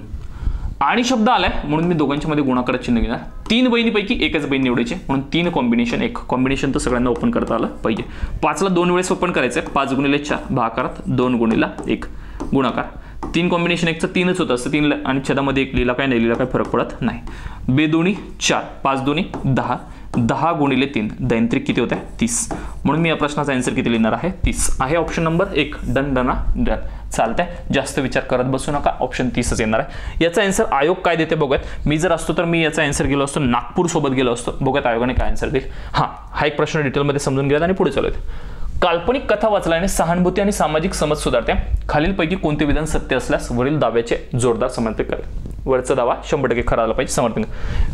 आणि शब्द आलाय म्हणून मी दोघांच्या मध्ये गुणाकारात चिन्ह घेणार. 3 बहिणीपैकी एकच बहीण निवडायची म्हणून 3 कॉम्बिनेशन 1. कॉम्बिनेशन तर सगळ्यांना ओपन करता आलं पाहिजे. 5 ला 2 वेळेस ओपन करायचं, 5 गुणिले 4 भागाकारात 2 गुणिले 1 गुणाकार. 3 कॉम्बिनेशन 1चं 3च होतं असतं, 3 आणि छेदामध्ये 1 लिहिला काय नाही लिहिला काय फरक पडत नाही. 2 दुनी 4 5 दुनी 10 10 गुणिले 3 10 किती होते 30, म्हणून मी या प्रश्नाचा आन्सर किती लिहिणार आहे 30 आहे. Option number 1 done done done. चालतंय, जास्त विचार करत बसू नका, ऑप्शन 30च येणार आहे. याचा आन्सर आयोग काय देते बघूयात. मी जर असतो तर मी याचा आन्सर गेलो असतो नागपूर सोबत गेलो असतो. बघूयात आयोगाने काय आन्सर दिले. हा एक प्रश्न डिटेलमध्ये समजून घ्या आणि पुढे चालूया. काल्पनिक कथा वाचल्याने सहानुभूती आणि सामाजिक समज सुधारते. खालीलपैकी कोणते विधान सत्य असल्यास वरील दाव्याचे जोरदार समर्थन करेल. वरचा दावा 100% खरा आला पाहिजे, समर्थन.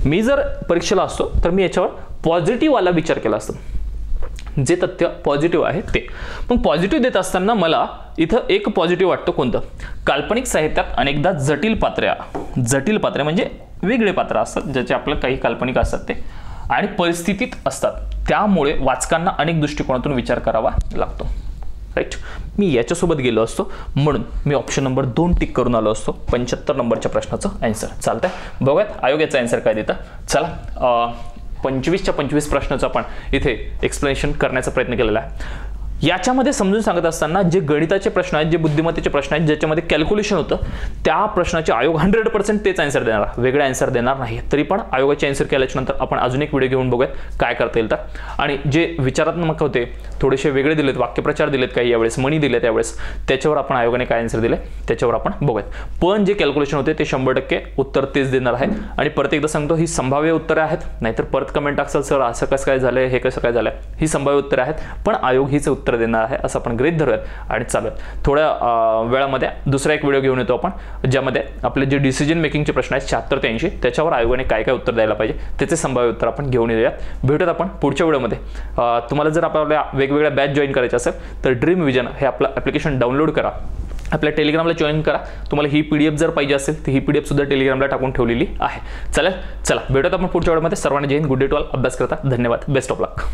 मी जर परीक्षेला असतो तर मी याच्यावर पॉझिटिव्ह वाला विचार केला असतो, जे तथ्य पॉझिटिव्ह आहे ते. मग पॉझिटिव्ह देत असताना मला इथं एक पॉझिटिव्ह वाटतं, कोणतं, काल्पनिक साहित्यात अनेकदा जटिल पात्रे म्हणजे वेगळे पात्र असतात, ज्याचे आपलं काही काल्पनिक असतात ते आणि परिस्थितीत असतात, त्यामुळे वाचकांना अनेक दृष्टिकोनातून विचार करावा लागतो, राईट. मी याच्यासोबत गेलो असतो म्हणून मी ऑप्शन नंबर 2 टिक करून आलो असतो 75 नंबरच्या प्रश्नाचं आन्सर. चालतंय, बघूयात आयोगाचा आन्सर काय देतं. चला 25च्या 25 प्रश्नाचं आपण इथे एक्सप्लेनेशन करण्याचा प्रयत्न केलेला आहे. याच्यामध्ये समजून सांगत असताना जे गणिताचे प्रश्न आहेत, जे बुद्धिमत्तेचे प्रश्न आहेत, ज्याच्यामध्ये कॅल्क्युलेशन होतं, त्या प्रश्नाचे आयोग 100% तेच आन्सर देणार, वेगळे आन्सर देणार नाही. तरी पण आयोगाचे आन्सर केल्याच्या नंतर आपण अजून एक व्हिडिओ घेऊन बघूयात काय करता येईल तर. आणि जे विचारात्मक होते थोडेसे वेगळे दिलेत, वाक्यप्रचार दिलेत काही यावेळेस, म्हणी दिले त्यावेळेस, त्याच्यावर आपण आयोगाने काय आन्सर दिले त्याच्यावर आपण बघूयात. पण जे कॅल्क्युलेशन होते ते 100% उत्तर तेच देणार आहे. आणि परत एकदा सांगतो, ही संभाव्य उत्तरे आहेत, नाहीतर परत कमेंट असेल सर असं कसं काय झालंय, हे कसं काय झालंय, ही संभाव्य उत्तरे आहेत, पण आयोग हीच उत्तर देणार आहे असं आपण गृहीत धरूयात आणि चालूयात. थोड्या वेळामध्ये दुसरा एक व्हिडिओ घेऊन येतो आपण, ज्यामध्ये आपले जे डिसिजन मेकिंगचे प्रश्न आहेत 76 ते 80, त्याच्यावर आयोगाने काय काय उत्तर द्यायला पाहिजे त्याचे संभाव्य उत्तर आपण घेऊन येऊयात. भेटूयात आपण पुढच्या व्हिडिओमध्ये. तुम्हाला जर आपल्या वेगवेगळ्या बॅच जॉईन करायचे असेल तर ड्रीम विजन हे आपलं ॲप्लिकेशन डाउनलोड करा, आपल्या टेलिग्रामला जॉईन करा. तुम्हाला ही PDF जर पाहिजे असेल तर ही PDF सुद्धा टेलिग्रामला टाकून ठेवलेली आहे. चला भेटूयात आपण पुढच्या व्हिडिओमध्ये. सर्वांना Jai Hind, good day to all. अभ्यास करता, धन्यवाद, बेस्ट ऑफ लक.